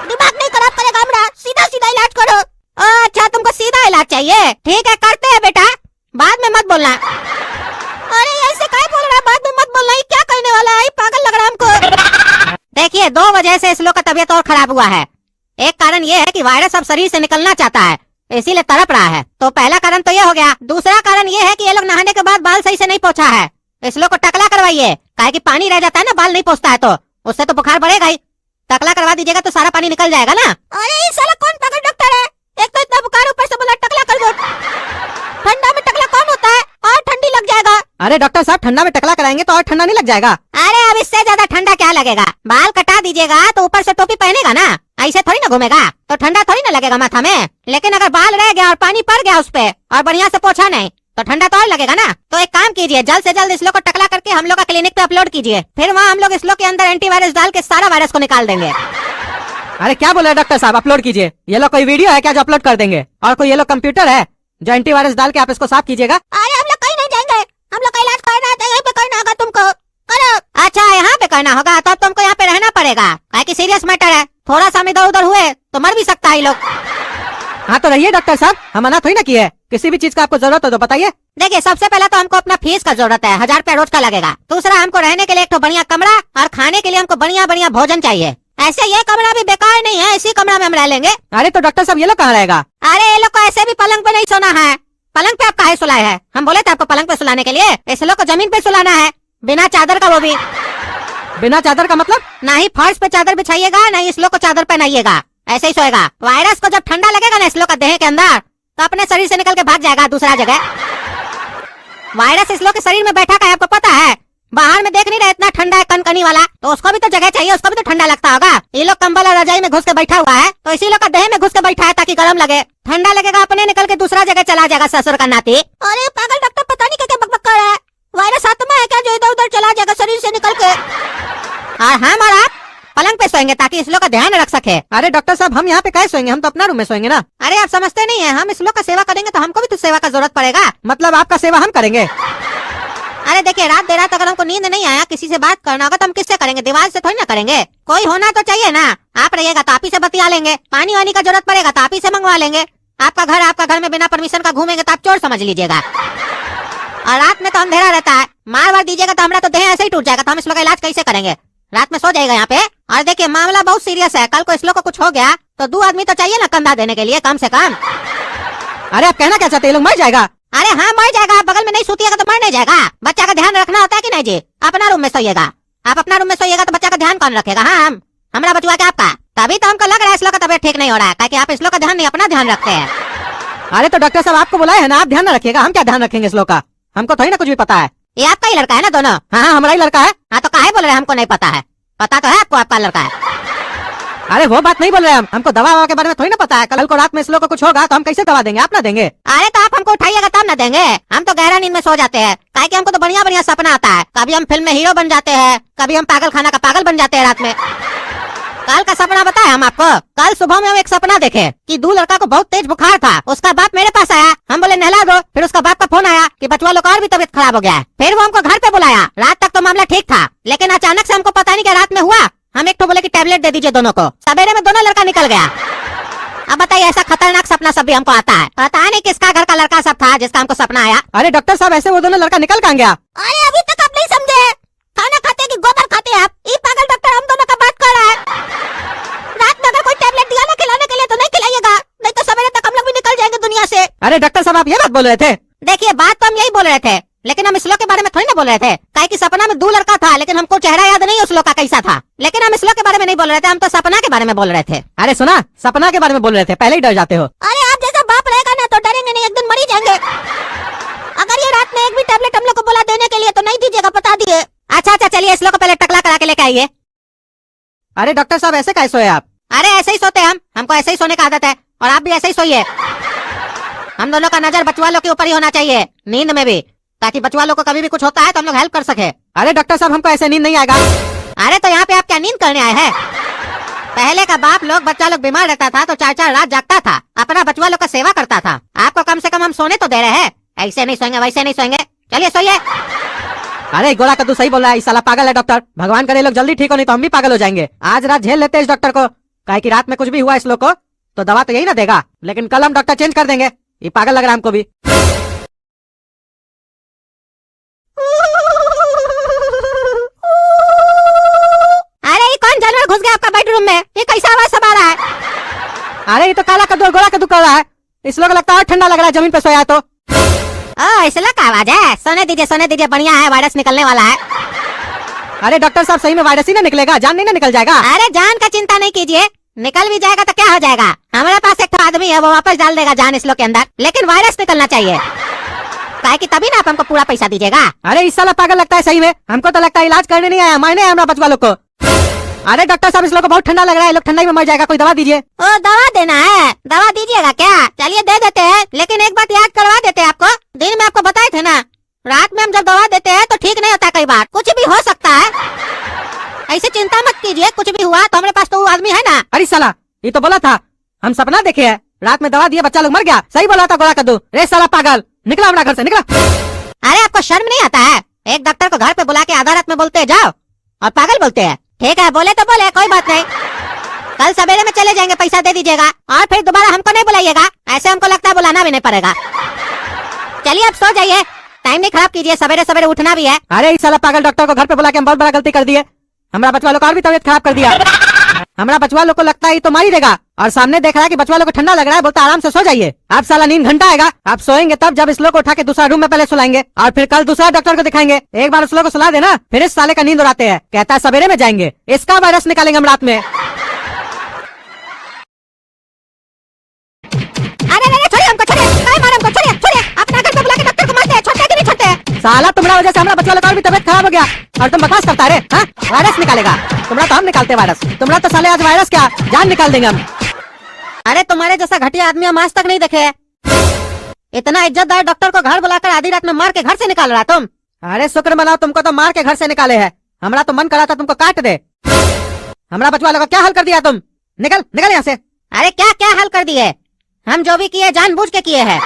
दिमाग नहीं खराब करेगा हमारा, सीधा सीधा इलाज करो। अच्छा, तुमको सीधा इलाज चाहिए, ठीक है करते हैं बेटा, बाद में मत बोलना। अरे ऐसे काहे बोल रहा है, बाद में मत बोलना, ये क्या करने वाला है, पागल लग रहा है हमको। देखिए, 2 वजह से इस लोग का तबीयत और खराब हुआ है। एक कारण ये है कि वायरस अब शरीर से निकलना चाहता है, इसीलिए तड़प रहा है, तो पहला कारण तो ये हो गया। दूसरा कारण ये है कि ये लोग नहाने के बाद बाल सही से नहीं पोंछा है, इस लोग को टकला करवाइए, काहे कि पानी रह जाता है ना, बाल नहीं पोंछता है तो उससे तो बुखार बढ़ेगा ही। टकला करवा दीजिएगा तो सारा पानी निकल जाएगा ना। अरे ये साला कौन पागल डॉक्टर है, एक तो इतना बुखार ऊपर से बोला टकला कर दो। ठंडा में टकला कौन होता है, और ठंडी लग जाएगा। अरे डॉक्टर साहब ठंडा में टकला कराएंगे तो और ठंडा नहीं लग जाएगा? अरे अब इससे ज्यादा ठंडा क्या लगेगा? बाल कटा दीजिएगा तो ऊपर से टोपी पहनेगा ना, ऐसे थोड़ी ना घूमेगा, तो ठंडा थोड़ी ना लगेगा माथा में। लेकिन अगर बाल रह गया और पानी पड़ गया उस पे और बढ़िया से पोछा नहीं तो ठंडा तो और लगेगा ना। तो एक काम कीजिए, जल्द से जल्द इस लोग को टकला करके हम लोग का क्लिनिक पे अपलोड कीजिए, फिर वहाँ हम लोग इस लोग के अंदर एंटीवायरस डाल के सारा वायरस को निकाल देंगे। अरे क्या बोल रहे हैं डॉक्टर साहब, अपलोड कीजिए? ये लोग कोई वीडियो है क्या जो अपलोड कर देंगे? और कोई ये लोग कंप्यूटर है जो एंटीवायरस डाल के आप इसको साफ कीजिएगा? अरे हम लोग कहीं नहीं जाएंगे, हम लोग का इलाज करना है तो यहीं पे करना होगा तुमको, करो। अच्छा यहाँ पे करना होगा, तब तुमको यहाँ पे रहना पड़ेगा, काहे कि सीरियस मैटर है, थोड़ा सा इधर उधर हुए तो मर भी सकता है लोग। हाँ तो रहिए डॉक्टर साहब, हम मना थोड़ी ना किए, किसी भी चीज का आपको जरूरत हो तो बताइए। देखिए सबसे पहले तो हमको अपना फीस का जरूरत है, 1000 रुपया रोज का लगेगा। दूसरा हमको रहने के लिए एक तो बढ़िया कमरा और खाने के लिए हमको बढ़िया बढ़िया भोजन चाहिए। ऐसे ये कमरा भी बेकार नहीं है, इसी कमरा में हम रह लेंगे। अरे तो डॉक्टर साहब ये लोग कहाँ रहेगा? अरे ये लोग को ऐसे भी पलंग पे नहीं सोना है, पलंग पे आप काहे सुलाए है? हम बोले थे आपको पलंग पे सुलाने के लिए, इस लोग को जमीन पे सुलाना है, बिना चादर का, वो भी बिना चादर का मतलब? ना ही फर्श पे चादर बिछाइएगा ना ही इस लोग को चादर पहनाइएगा, ऐसे ही सोएगा। वायरस को जब ठंडा लगेगा ना इस लोग का देह के अंदर तो अपने शरीर से निकल के भाग जाएगा दूसरा जगह। वायरस इस लोग के शरीर में बैठा का है, आपको पता है? बाहर में देख नहीं रहे इतना ठंडा है कनकनी वाला, तो उसको भी तो जगह चाहिए, उसको भी तो ठंडा लगता होगा। ये लोग कंबल और रजाई में घुस के बैठा हुआ है तो इसी लोग का देह में घुस के बैठा है ताकि गर्म लगे, ठंडा लगेगा अपने निकल के दूसरा जगह चला जाएगा ससुर का नाती। अरे पागल डॉक्टर, पता नहीं क्या बकबक कर रहा है, वायरस आत्मा है क्या जो इधर उधर चला जाएगा शरीर से निकल के? और हम और आप पलंग पे सोएंगे ताकि इस लोग का ध्यान रख सके। अरे डॉक्टर साहब हम यहाँ पे कैसे सोएंगे, हम तो अपना रूम में सोएंगे ना। अरे आप समझते नहीं है, हम इस लोग का सेवा करेंगे तो हमको भी तो सेवा का जरूरत पड़ेगा। मतलब आपका सेवा हम करेंगे? अरे देखिए रात देर रात अगर हमको नींद नहीं आया, किसी से बात करना होगा तो हम किससे करेंगे? दीवार से थोड़ी ना करेंगे, कोई होना तो चाहिए ना। आप रहिएगा तो आप ही से बतिया लेंगे, पानी वानी का जरूरत पड़ेगा तो आप ही से मंगवा लेंगे। आपका घर में बिना परमिशन का घूमेंगे तो आप चोर समझ लीजिएगा। और रात में तो अंधेरा रहता है, मार वार दीजिएगा तो हमारा तो देह ऐसे ही टूट जाएगा, तो हम इस लोग का इलाज कैसे करेंगे? रात में सो जाएगा यहाँ पे। और देखिए मामला बहुत सीरियस है, कल को इस लोग को कुछ हो गया तो 2 आदमी तो चाहिए ना कंधा देने के लिए कम से कम। अरे आप कहना क्या चाहते हैं, ये लोग मर जाएगा? अरे हाँ मर जाएगा, बगल में नहीं सोतिएगा तो मर नहीं जाएगा। बच्चा का ध्यान रखना होता है कि नहीं जी? अपना रूम में सोइएगा, आप अपना रूम में सोइएगा तो बच्चा का ध्यान कौन रखेगा? हाँ हम, हमारा बचवा के आपका। तभी तो हमको लग रहा है इस लोग का तबियत ठीक नहीं हो रहा है, ताकि आप इस लोग का ध्यान नहीं अपना ध्यान रखते हैं। अरे तो डॉक्टर साहब आपको बुलाए है ना, आप ध्यान न रखिएगा, हम क्या ध्यान रखेंगे इस लोग का? हमको थोड़ी ना कुछ भी पता है। ये आपका ही लड़का है ना दोनों? हाँ हमारा ही लड़का है। हाँ तो काहे बोल रहे हैं हमको नहीं पता है? पता तो है आपको आपका लड़का है। अरे वो बात नहीं बोल रहे हम, हमको दवा के बारे में थोड़ी ना पता है। कल को रात में इस लोग को कुछ होगा तो हम कैसे दवा देंगे? आप ना देंगे? अरे तो आप हमको उठाइएगा तब ना देंगे, हम तो गहरा नींद में सो जाते हैं, काहे कि हमको तो बढ़िया बढ़िया सपना आता है। कभी हम फिल्म में हीरो बन जाते हैं, कभी हम पागल खाना का पागल बन जाते हैं रात में। कल का सपना बताए हम आपको? कल सुबह में हम एक सपना देखे कि 2 लड़का को बहुत तेज बुखार था, उसका बाप मेरे पास आया, हम बोले नहला दो, फिर उसका बाप का फोन आया कि बचवा लोग और भी तबियत खराब हो गया है। फिर वो हमको घर पे बुलाया, रात तक तो मामला ठीक था, लेकिन अचानक से हमको पता नहीं क्या रात में हुआ, हम एक तो बोले कि टैबलेट दे दीजिए दोनों को, सवेरे में दोनों लड़का निकल गया। अब बताइए ऐसा खतरनाक सपना सब भी हमको आता है, पता नहीं किसका घर का लड़का सब था जिसका हमको सपना आया। अरे डॉक्टर साहब ऐसे वो दोनों लड़का निकल कहाँ गया? अरे अभी तक आप नहीं समझे, खाना खाते कि गोबर खाते आप? ये पागल डॉक्टर हम दोनों का बात कर रहा है। रात में अगर कोई टैबलेट दिया ना खिलाने के लिए तो नहीं खिलाइएगा, नहीं तो सवेरे तक हम लोग भी निकल जाएंगे दुनिया से। अरे डॉक्टर साहब आप ये बात बोल रहे थे? देखिए बात तो हम यही बोल रहे थे, लेकिन हम इस लोग के बारे में थोड़ी ना बोल रहे थे, काहे कि सपना में 2 लड़का था, लेकिन हमको चेहरा याद नहीं उस लोग का कैसा था। लेकिन हम इस लोग के बारे में नहीं बोल रहे थे, हम तो सपना के बारे में बोल रहे थे। अरे सुना, सपना के बारे में बोल रहे थे, पहले ही डर जाते हो। अरे आप जैसा बाप रहेगा ना तो डरेंगे नहीं, एक दिन मर ही जाएंगे। अगर ये रात में एक भी टैबलेट हम लोग को बोला देने के लिए तो नहीं दीजिएगा, बता दिए। अच्छा चलिए इस लोग को पहले टकला करा के लेके आइए। अरे डॉक्टर साहब ऐसे कैसे सोए आप? अरे ऐसे ही सोते हम, हमको ऐसे ही सोने का आदत है, और आप भी ऐसे ही सोइए। हम दोनों का नजर बचवा लोग के ऊपर ही होना चाहिए, नींद में भी, ताकि बचवा लोग को कभी भी कुछ होता है तो हम लोग हेल्प कर सके। अरे डॉक्टर साहब हमको ऐसे नींद नहीं आएगा। अरे तो यहाँ पे आप क्या नींद करने आए हैं? पहले का बाप लोग बच्चा लोग बीमार रहता था तो 4-4 रात जागता था, अपना बचवा लोग का सेवा करता था। आपको कम से कम हम सोने तो दे रहे हैं, ऐसे नहीं सोएंगे वैसे नहीं सोएंगे, चलिए सोइए। अरे गोला कद्दू सही बोल रहा है, इस साला पागल है डॉक्टर, भगवान करे लोग जल्दी ठीक हो, नहीं तो हम भी पागल हो जाएंगे। आज रात झेल लेते हैं इस डॉक्टर को, काहे कि रात में कुछ भी हुआ इस लोग को तो दवा तो यही ना देगा, लेकिन कल हम डॉक्टर चेंज कर देंगे। ये पागल लग रहा है हमको भी। अरे ये कौन जानवर घुस गया आपका बेडरूम में? ये कैसा आवाज सब आ रहा है? अरे ये तो काला कद्दू और गोला कद्दू कर रहा है, इस लोग लगता है और ठंडा लग रहा है जमीन पे सोया है तो। इसला का आवाज है? सोने दीजिए, बढ़िया है, वायरस निकलने वाला है। अरे डॉक्टर साहब सही में वायरस ही ना निकलेगा, जान नहीं ना निकल जाएगा? अरे जान का चिंता नहीं कीजिए, निकल भी जाएगा तो क्या हो जाएगा, हमारे पास एक आदमी है वो वापस डाल देगा जान इस लोग के अंदर, लेकिन वायरस निकलना चाहिए। काहे कि तभी ना आप हमको पूरा पैसा दीजिएगा। अरे इस साला पागल लगता है सही में। हमको तो लगता है इलाज करने नहीं आया, मारने आया हमरा बचवा लोग को। अरे डॉक्टर साहब इस लोग को बहुत ठंडा लग रहा है, लोग ठंडा में मर जाएगा, कोई दवा दीजिए। ओ दवा देना है, दवा दीजिएगा क्या? चलिए दे देते हैं, लेकिन एक बात याद करवा देते हैं आपको। दिन में आपको बताए थे ना, रात में हम जब दवा देते हैं तो ठीक नहीं होता, कई बार कुछ भी हो सकता है। ऐसे चिंता मत कीजिए, कुछ भी हुआ तो हमारे पास तो वो आदमी है ना। अरे साला ये तो बोला था, हम सपना देखे है, रात में दवा दिए बच्चा लोग मर गया। सही बोला था गोरा कद्दू। रे साला पागल, निकला हमारा घर से, निकला। अरे आपको शर्म नहीं आता है? एक डॉक्टर को घर पे बुला के आधा रात में बोलते हैं जाओ, और पागल बोलते हैं। ठीक है बोले तो बोले, कोई बात नहीं, कल सवेरे में चले जाएंगे, पैसा दे दीजिएगा और फिर दोबारा हमको नहीं बुलाइएगा। ऐसे हमको लगता है बुलाना भी नहीं पड़ेगा। चलिए आप सो जाइए, टाइम नहीं खराब कीजिए, सवेरे सवेरे उठना भी है। अरे इस साला पागल डॉक्टर को घर पे बुला के हम बहुत बड़ा गलती कर दिए। हमारा बचवा लोग और भी तबियत खराब कर दिया। हमारा बचवा लोग को लगता है ये तो मार ही देगा, और सामने देख रहा है कि बचवा लोग को ठंडा लग रहा है, बोलता आराम से सो जाइए। आप साला नींद घंटा आएगा, आप सोएंगे तब जब इस लोग को उठा के दूसरा रूम में पहले सुलाएंगे, और फिर कल दूसरा डॉक्टर को दिखाएंगे। एक बार उस लोग को सुला देना, फिर इस साले का नींद उड़ाते हैं, कहता है सवेरे में जाएंगे। इसका वायरस निकालेंगे हम रात में। अरे छोड़िए हमको, छोड़िए, काय मारे हमको, छोड़िए, छोड़िए, अपना घर पे बुला के डॉक्टर को मारते हैं, छोड़ते कि नहीं छोड़ते? साला तुम्हारा वजह से हमारा बच्चा लोग और भी तबियत खराब हो गया, और तुम बकवास करता है। हाँ वायरस निकालेगा तुम्हारा, तो हम निकालते वायरस, तुम्हारा तो साले आज वायरस क्या जान निकाल देंगे हम। अरे तुम्हारे जैसा घटिया आदमी हम आज तक नहीं देखे। इतना इज्जतदार डॉक्टर को घर बुलाकर आधी रात में मार के घर से निकाल रहा तुम। अरे शुक्र मनाओ, तुमको तो मार के घर से निकाले है, हमारा तो मन करा था तुमको काट दे। हमारा बचवा लोग का क्या हाल कर दिया तुम, निकल निकल यहाँ से। अरे क्या क्या हाल कर दिए? हम जो भी किए जानबूझ के किए हैं।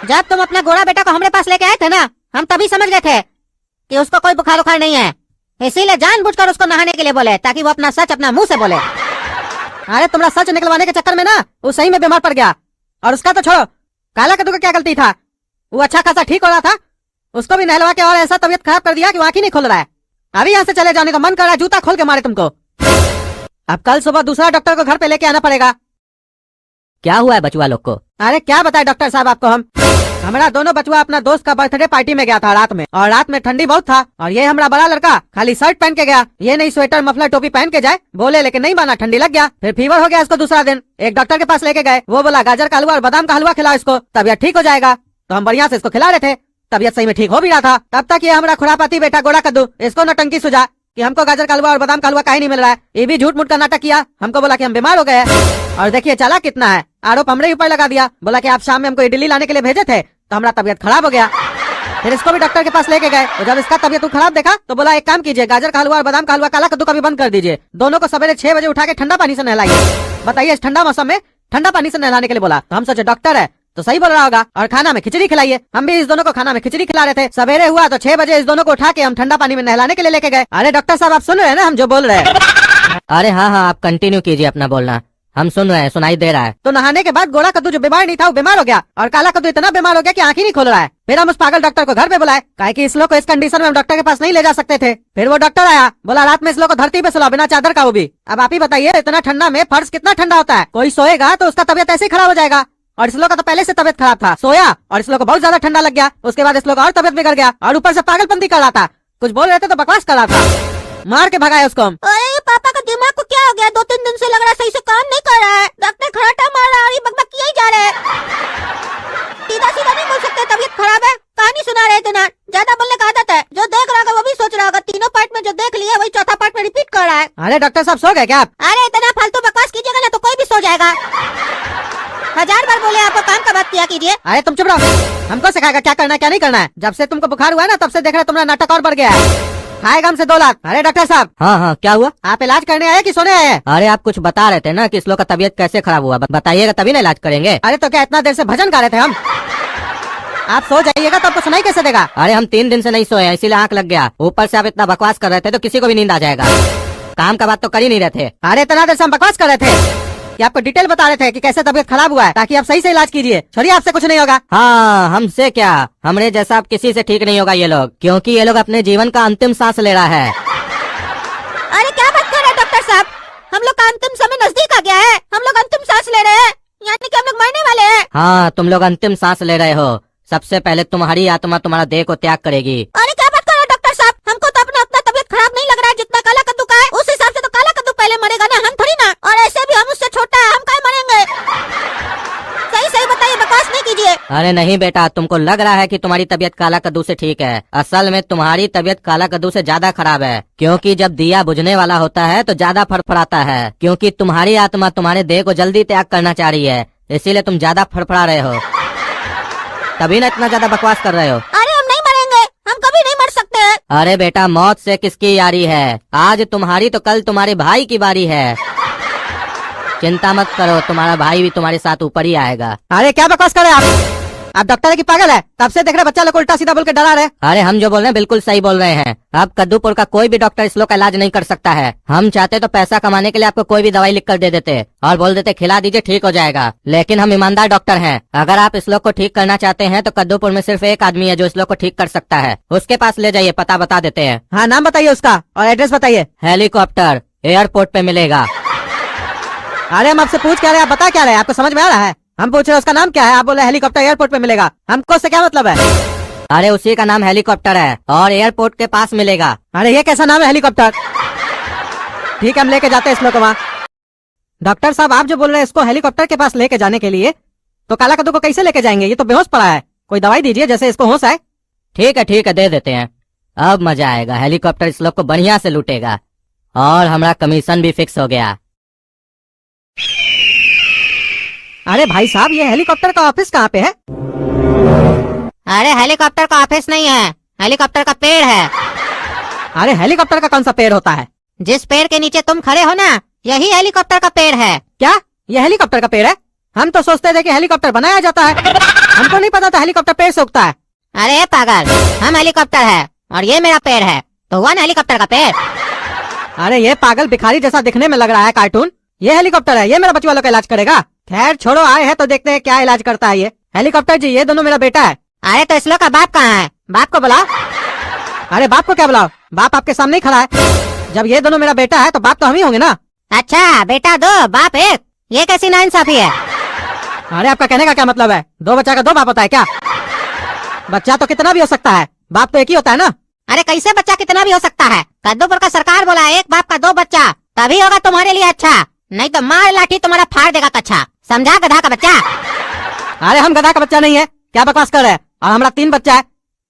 जब तुम अपना गोरा बेटा को हमारे पास लेके आए थे ना, हम तभी समझ गए थे कि उसको कोई बुखार उखार नहीं है, इसीलिए जानबूझकर उसको नहाने के लिए बोले, ताकि वो अपना सच अपना मुंह से बोले। अरे तुम्हारा सच निकलवाने के चक्कर में ना वो सही में बीमार पड़ गया, और उसका तो छोड़ो, काला कद्दू का क्या गलती था? वो अच्छा खासा ठीक हो रहा था, उसको भी नहलवा के और ऐसा तबियत खराब कर दिया कि वो आँख ही नहीं खोल रहा है। अभी यहाँ से चले जाने का मन कर रहा है, जूता खोल के मारे तुमको। अब कल सुबह दूसरा डॉक्टर को घर पे लेके आना पड़ेगा। क्या हुआ है बचवा लोग को? अरे क्या बताए डॉक्टर साहब आपको हम, हमारा दोनों बचवा अपना दोस्त का बर्थडे पार्टी में गया था रात में, और रात में ठंडी बहुत था, और ये हमारा बड़ा लड़का खाली शर्ट पहन के गया, ये नहीं स्वेटर मफलर टोपी पहन के जाए बोले, लेकिन नहीं माना, ठंडी लग गया। फिर फीवर हो गया इसको दूसरा दिन, एक डॉक्टर के पास लेके गए, वो बोला गाजर का हलवा और बादाम का हलवा खिलाओ इसको, तबियत ठीक हो जाएगा। तो हम बढ़िया से इसको खिला रहे थे, तबियत सही में ठीक हो भी रहा था। तब तक ये हमारा खुरापाती बेटा गोरा कद्दू इसको नौटंकी सुझा कि हमको गाजर का हलवा और बादाम का हलवा काहे नहीं मिल रहा है। ये भी झूठ मूठ का नाटक किया, हमको बोला कि हम बीमार हो गए हैं, और देखिए चला कितना है, आरोप हमरे ऊपर लगा दिया। बोला कि आप शाम में हमको इडली लाने के लिए भेजे थे, तो हमारा तबियत खराब हो गया। फिर इसको भी डॉक्टर के पास लेके गए, और जब इसका तबियत खराब देखा तो बोला एक काम कीजिए, गाजर का हलवा और बादाम का हलवा काला कद्दू का भी बंद कर दीजिए, दोनों को सवेरे 6 बजे उठा के ठंडा पानी से नहलाइए। बताइए इस ठंडा मौसम में ठंडा पानी से नहलाने के लिए बोला, तो हम सोचे डॉक्टर है तो सही बोल रहा होगा, और खाना में खिचड़ी खिलाइए। हम भी इस दोनों को खाना में खिचड़ी खिला रहे थे। सवेरे हुआ तो 6 बजे इस दोनों को उठा के हम ठंडा पानी में नहलाने के लिए लेके गए। अरे डॉक्टर साहब आप सुन रहे हैं ना हम जो बोल रहे हैं? अरे हाँ हाँ आप कंटिन्यू कीजिए अपना बोलना, हम सुन रहे हैं, सुनाई दे रहा है। तो नहाने के बाद गोरा कद्दू जो बीमार नहीं था वो बीमार हो गया, और काला कद्दू इतना बीमार हो गया कि आँख ही नहीं खोल रहा है। फिर हम उस पागल डॉक्टर को घर पे बुलाए, काहे कि इस लोग को इस कंडीशन में हम डॉक्टर के पास नहीं ले जा सकते थे। फिर वो डॉक्टर आया, बोला रात में इस लोग को धरती पे सुलाओ बिना चादर का, वो भी। अब आप ही बताइए इतना ठंडा में फर्श कितना ठंडा होता है, कोई सोएगा तो उसका तबियत ऐसे ही खराब हो जाएगा। और इस लोग का तो पहले से तबियत खराब था, सोया और इस लोग को बहुत ज्यादा ठंडा लग गया, उसके बाद इस लोग और तबियत बिगड़ गया, और ऊपर से पागलपंती कर रहा था, कुछ बोल रहे थे तो बकवास कर रहा था, मार के भगाया उसको हम। अरे पापा का दिमाग को क्या हो गया? 2-3 दिन से लग रहा है सही से काम नहीं कर रहा है, डॉक्टर खराटा मार रहा है और ये बकबक किए ही जा रहे हैं। सीधा सीधा नहीं बोल सकते तबियत खराब है, कहानी सुना रहे थे ना, ज्यादा बोलने का आदत है। जो देख रहा होगा वो भी सोच रहा होगा तीनों पार्ट में जो देख लिया वही चौथा पार्ट में रिपीट कर रहा है। अरे डॉक्टर साहब सो गए क्या आप? अरे इतना फालतू बकवास कीजिएगा ना तो कोई भी सो जाएगा। 1000 बार बोले आपको काम का बात किया कीजिए। अरे तुम चुप रहो, हमको सिखाएगा क्या करना है क्या नहीं करना है। जब से तुमको बुखार हुआ है ना तब से देख रहे तुम्हारा नाटक और बढ़ गया है। खाएगा हमसे 2 लाख। अरे डॉक्टर साहब हाँ हाँ क्या हुआ? आप इलाज करने आए कि सोने आए? अरे आप कुछ बता रहे थे ना कि इस लोग का तबीयत कैसे खराब हुआ, बताइएगा तभी ना इलाज करेंगे। अरे तो क्या इतना देर से भजन गा रहे थे हम? आप सो जाइएगा तो आपको सुनाई कैसे देगा? अरे हम 3 दिन से नहीं सोए इसीलिए आँख लग गया, ऊपर से आप इतना बकवास कर रहे थे तो किसी को भी नींद आ जाएगा। काम का बात तो कर ही नहीं रहे थे। अरे इतना देर से हम बकवास कर रहे थे कि आपको डिटेल बता रहे थे कि कैसे तबियत खराब हुआ है, ताकि आप सही से इलाज कीजिए। छोड़िए आपसे कुछ नहीं होगा। हाँ हमसे क्या, हमरे जैसा अब किसी से ठीक नहीं होगा ये लोग, क्योंकि ये लोग अपने जीवन का अंतिम सांस ले रहा है। अरे क्या बात कर रहे हैं डॉक्टर साहब? हम लोग का अंतिम समय नजदीक आ गया है, हम लोग अंतिम सांस ले रहे हैं, यानी कि हम लोग मरने वाले हैं। हाँ तुम लोग अंतिम सांस ले रहे हो, सबसे पहले तुम्हारी आत्मा तुम्हारा देह को त्याग करेगी। अरे क्या बात कर रहे हैं डॉक्टर साहब? हमको तो अपना उतना तबियत खराब नहीं लग रहा है जितना काला कद्दू का है, उस हिसाब से तो काला कद्दू पहले मरेगा ना, हम थोड़ी ना। और ऐसे भी हम उससे छोटा है, हम काहे मरेंगे? सही सही बताइए, बकवास नहीं कीजिए। अरे नहीं बेटा, तुमको लग रहा है कि तुम्हारी तबीयत काला कद्दू से ठीक है। असल में तुम्हारी तबीयत काला कद्दू से ज्यादा खराब है, क्योंकि जब दिया बुझने वाला होता है तो ज्यादा फड़फड़ाता है, क्योंकि तुम्हारी आत्मा तुम्हारे देह को जल्दी त्याग करना चाह रही है, इसीलिए तुम ज्यादा फड़फड़ा रहे हो, तभी ना इतना ज्यादा बकवास कर रहे हो। अरे हम नहीं मरेंगे, हम कभी नहीं मर सकते। अरे बेटा, मौत से किसकी यारी है, आज तुम्हारी तो कल तुम्हारे भाई की बारी है। चिंता मत करो, तुम्हारा भाई भी तुम्हारे साथ ऊपर ही आएगा। अरे क्या बकवास कर रहे हैं आप डॉक्टर है कि पागल है? तब से देख रहे बच्चा लोग उल्टा सीधा बोल के डरा रहे। अरे हम जो बोल रहे हैं बिल्कुल सही बोल रहे हैं। अब कद्दूपुर का कोई भी डॉक्टर इस लोग का इलाज नहीं कर सकता है। हम चाहते तो पैसा कमाने के लिए आपको कोई भी दवाई लिख कर दे देते और बोल देते खिला दीजिए ठीक हो जाएगा, लेकिन हम ईमानदार डॉक्टर हैं। अगर आप इस लोग को ठीक करना चाहते हैं तो कद्दूपुर में सिर्फ एक आदमी है जो इस लोग को ठीक कर सकता है, उसके पास ले जाइए, पता बता देते हैं। हाँ, नाम बताइए उसका और एड्रेस बताइए। हेलीकॉप्टर एयरपोर्ट पे मिलेगा। अरे हम आपसे पूछ क्या रहे हैं, आप बता क्या रहे हैं? आपको समझ में आ रहा है? हम पूछ रहे हैं उसका नाम क्या है, आप बोल रहे हैं हेलीकॉप्टर एयरपोर्ट पे मिलेगा। हमको उससे क्या मतलब है? अरे उसी का नाम हेलीकॉप्टर है और एयरपोर्ट के पास मिलेगा। अरे ये कैसा नाम है हेलीकॉप्टर? ठीक है, हम लेके जाते हैं इस लोग को वहाँ। डॉक्टर साहब, आप जो बोल रहे हैं इसको हेलीकॉप्टर के पास लेके जाने के लिए, तो काला कद्दू को कैसे लेके जाएंगे? ये तो बेहोश पड़ा है, कोई दवाई दीजिए जैसे इसको होश आए। ठीक है दे देते हैं, अब मजा आएगा। हेलीकॉप्टर इस लोग को बढ़िया से लूटेगा और हमारा कमीशन भी फिक्स हो गया। अरे भाई साहब, ये हेलीकॉप्टर का ऑफिस कहाँ पे है? अरे हेलीकॉप्टर का ऑफिस नहीं है, हेलीकॉप्टर का पेड़ है। अरे हेलीकॉप्टर का कौन सा पेड़ होता है? जिस पेड़ के नीचे तुम खड़े हो ना, यही हेलीकॉप्टर का पेड़ है। क्या ये हेलीकॉप्टर का पेड़ है? हम तो सोचते थे कि हेलीकॉप्टर बनाया जाता है, हमको नहीं पता था हेलीकॉप्टर पेड़ से उगता है। अरे पागल, हम हेलीकॉप्टर है और ये मेरा पेड़ है, तो हुआ ना हेलीकॉप्टर का पेड़। अरे ये पागल भिखारी जैसा दिखने में लग रहा है कार्टून, ये हेलीकॉप्टर है, ये मेरा बच्चे वालों का इलाज करेगा। खैर छोड़ो, आए हैं तो देखते हैं क्या इलाज करता है ये। हेलीकॉप्टर जी, ये दोनों मेरा बेटा है। अरे तो इस लोग का बाप कहाँ है? बाप को बुलाओ। अरे बाप को क्या बुलाओ, बाप आपके सामने ही खड़ा है। जब ये दोनों मेरा बेटा है तो बाप तो हम ही होंगे ना। अच्छा, बेटा दो बाप एक, ये कैसी नाइंसाफी है? अरे आपका कहने का क्या मतलब है? दो बच्चा का दो बाप होता है क्या? बच्चा तो कितना भी हो सकता है, बाप तो एक ही होता है ना। अरे कैसे बच्चा कितना भी हो सकता है? कद्दूपुर का सरकार बोला एक बाप का दो बच्चा, तभी होगा तुम्हारे लिए अच्छा, नहीं तो मार लाठी तुम्हारा फाड़ देगा कच्छा। समझा गधा का बच्चा? अरे हम गधा का बच्चा नहीं है, क्या बकवास कर रहे हैं? और हमारा 3 बच्चा है,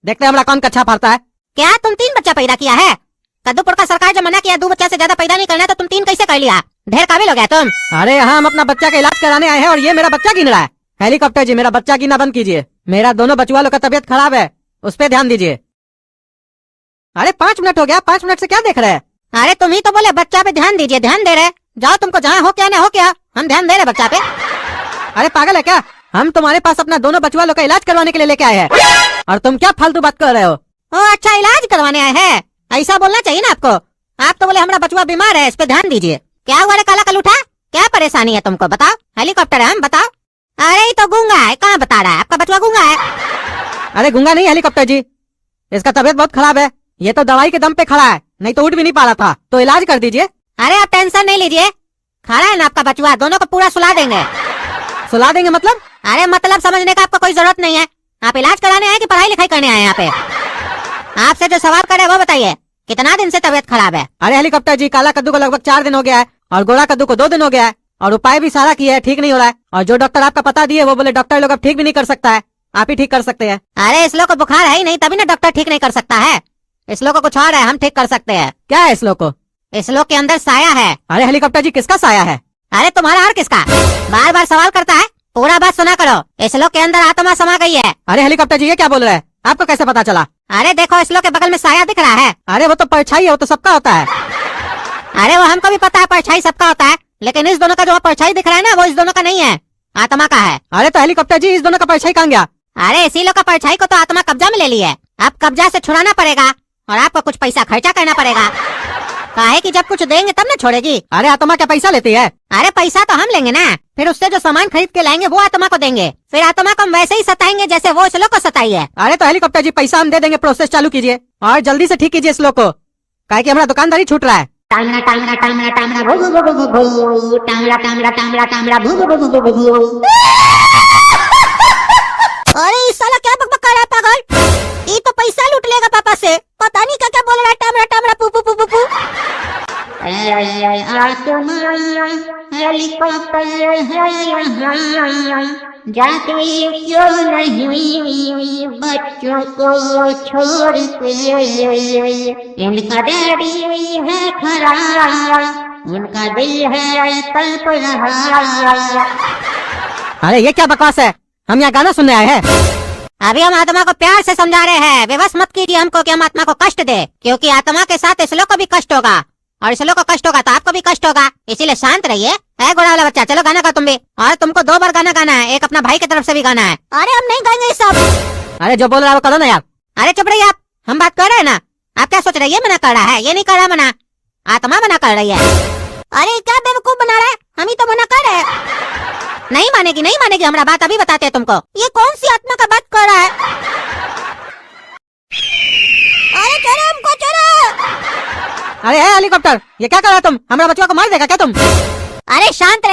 देखते हैं हमारा कौन कच्छा फाड़ता है। क्या तुम 3 बच्चा पैदा किया है? कद्दूपुर का सरकार जब मना किया 2 बच्चा से ज्यादा पैदा नहीं करना, तो तुम 3 कैसे कर लिया? ढेर काबिल हो गया तुम। अरे यहाँ हम अपना बच्चा का इलाज कराने आए हैं और ये मेरा बच्चा गिन रहा है। हेलीकॉप्टर जी, मेरा बच्चा गिनना बंद कीजिए, मेरा दोनों बचुआ लोग का तबियत खराब है, उस पर ध्यान दीजिए। अरे 5 मिनट हो गया, 5 मिनट से क्या देख रहे हैं? अरे तुम ही तो बोले बच्चा पे ध्यान दीजिए, ध्यान दे रहे। जाओ, तुमको जहाँ हो क्या ना हो क्या, हम ध्यान दे रहे बच्चा पे। अरे पागल है क्या? हम तुम्हारे पास अपना दोनों बचुआ लोग का इलाज करवाने के लिए लेके आए हैं और तुम क्या फालतू बात कर रहे हो? ओ अच्छा, इलाज करवाने आए हैं, ऐसा बोलना चाहिए ना आपको। आप तो बोले हमारा बचुआ बीमार है, इस पे ध्यान दीजिए। क्या हुआ रे काला कलूठा, क्या परेशानी है तुमको? बताओ, हेलीकॉप्टर है हम, बताओ। अरे ये तो गूंगा है, कहाँ बता रहा है? आपका बचुआ गूंगा है? अरे गूंगा नहीं हेलीकॉप्टर जी, इसका तबियत बहुत खराब है, ये तो दवाई के दम पे खड़ा है, नहीं तो उठ भी नहीं पा रहा था, तो इलाज कर दीजिए। अरे आप टेंशन नहीं लीजिए, खड़ा है ना आपका बचुआ, दोनों को पूरा सुला देंगे। सुला देंगे मतलब? अरे मतलब समझने का आपको कोई जरूरत नहीं है। आप इलाज कराने आए कि पढ़ाई लिखाई करने आए यहाँ पे? आपसे जो सवाल करे वो बताइए, कितना दिन से तबियत खराब है? अरे हेलीकॉप्टर जी, काला कद्दू को लगभग 4 दिन हो गया है और गोरा कद्दू को 2 दिन हो गया है और उपाय भी सारा किया है, ठीक नहीं हो रहा है। और जो डॉक्टर आपका पता दिए वो बोले डॉक्टर लोग अब ठीक भी नहीं कर सकता है, आप ही ठीक कर सकते हैं। अरे इस लोग को बुखार है ही नहीं, तभी ना डॉक्टर ठीक नहीं कर सकता है। इस लोग को कुछ और है, हम ठीक कर सकते हैं। क्या है इस लोग को? इस लोग के अंदर साया है। अरे हेलीकॉप्टर जी, किसका साया है? अरे तुम्हारा और किसका? बार बार सवाल करता है, पूरा बात सुना करो। इस लोग के अंदर आत्मा समा गई है। अरे हेलीकॉप्टर जी, ये क्या बोल रहे हैं? आपको कैसे पता चला? अरे देखो, इस लोग के बगल में साया दिख रहा है। अरे वो तो परछाई है, वो तो सबका होता है। अरे वो हमको भी पता है, परछाई सबका होता है, लेकिन इस दोनों का जो परछाई दिख रहा है ना, वो इस दोनों का नहीं है, आत्मा का है। अरे तो हेलीकॉप्टर जी, इस दोनों का परछाई कहाँ गया? अरे इसी लोग का परछाई को तो आत्मा कब्जा में ले ली है। अब कब्जा से छुड़ाना पड़ेगा और आपको कुछ पैसा खर्चा करना पड़ेगा, काहे कि जब कुछ देंगे तब ना छोड़ेगी। अरे आत्मा क्या पैसा लेती है? अरे पैसा तो हम लेंगे ना, फिर उससे जो सामान खरीद के लाएंगे वो आत्मा को देंगे, फिर आत्मा को हम वैसे ही सताएंगे जैसे वो इस लोग को सताई है। अरे तो हेलीकॉप्टर जी, पैसा हम दे देंगे, प्रोसेस चालू कीजिए और जल्दी से ठीक कीजिए इस लोग को, काहे कि हमारा दुकानदारी छूट रहा है। टांगरा टांगरा टांगरा टांगरा भू भू भू भू भू टांगरा टांगरा टांगरा टांगरा भू भू भू भू भू। अरे इस साला क्या बकबक कर रहा है पागल? ये तो पैसा लूट लेगा पापा से, पता नहीं क्या क्या बोल रहा है, टामरा टामरा पू पू पू पू पू। हेलीकॉप्टर जाते क्यों नहीं बच्चों को छोड़ के। इनका डैडी है खरा, उनका दिल है तड़प रहा। अरे ये क्या बकवास है, हम यहाँ गाना सुनने आए हैं। अभी हम आत्मा को प्यार से समझा रहे हैं, विवश मत कीजिए हमको कि हम आत्मा को कष्ट दे, क्योंकि आत्मा के साथ इस लोग को भी कष्ट होगा और इस लोग को कष्ट होगा तो आपको भी कष्ट होगा, इसीलिए शांत रहिए। है गोरा वाला बच्चा, चलो गाना गाओ तुम भी, और तुमको 2 बार गाना गाना है, एक अपना भाई की तरफ से भी गाना है। अरे हम नहीं गाएंगे ये सब। अरे जो बोल रहा है वो करो ना यार। अरे चुप रहिए आप, हम बात कर रहे हैं ना। आप क्या सोच रहे हैं ये मना कर रहा है? ये नहीं कर रहा मना, आत्मा मना कर रही है। अरे क्या बेवकूफ बना रहा है, हम ही तो मना कर रहे हैं। नहीं मानेगी नहीं मानेगी, हमारा बात अभी बताते हैं तुमको। ये कौन सी आत्मा का बात कर रहा है? अरे चलो हमको चलो। अरे है हेलीकॉप्टर, ये क्या कर रहा है तुम? हमारा बच्चों को मार देगा क्या तुम? अरे शांत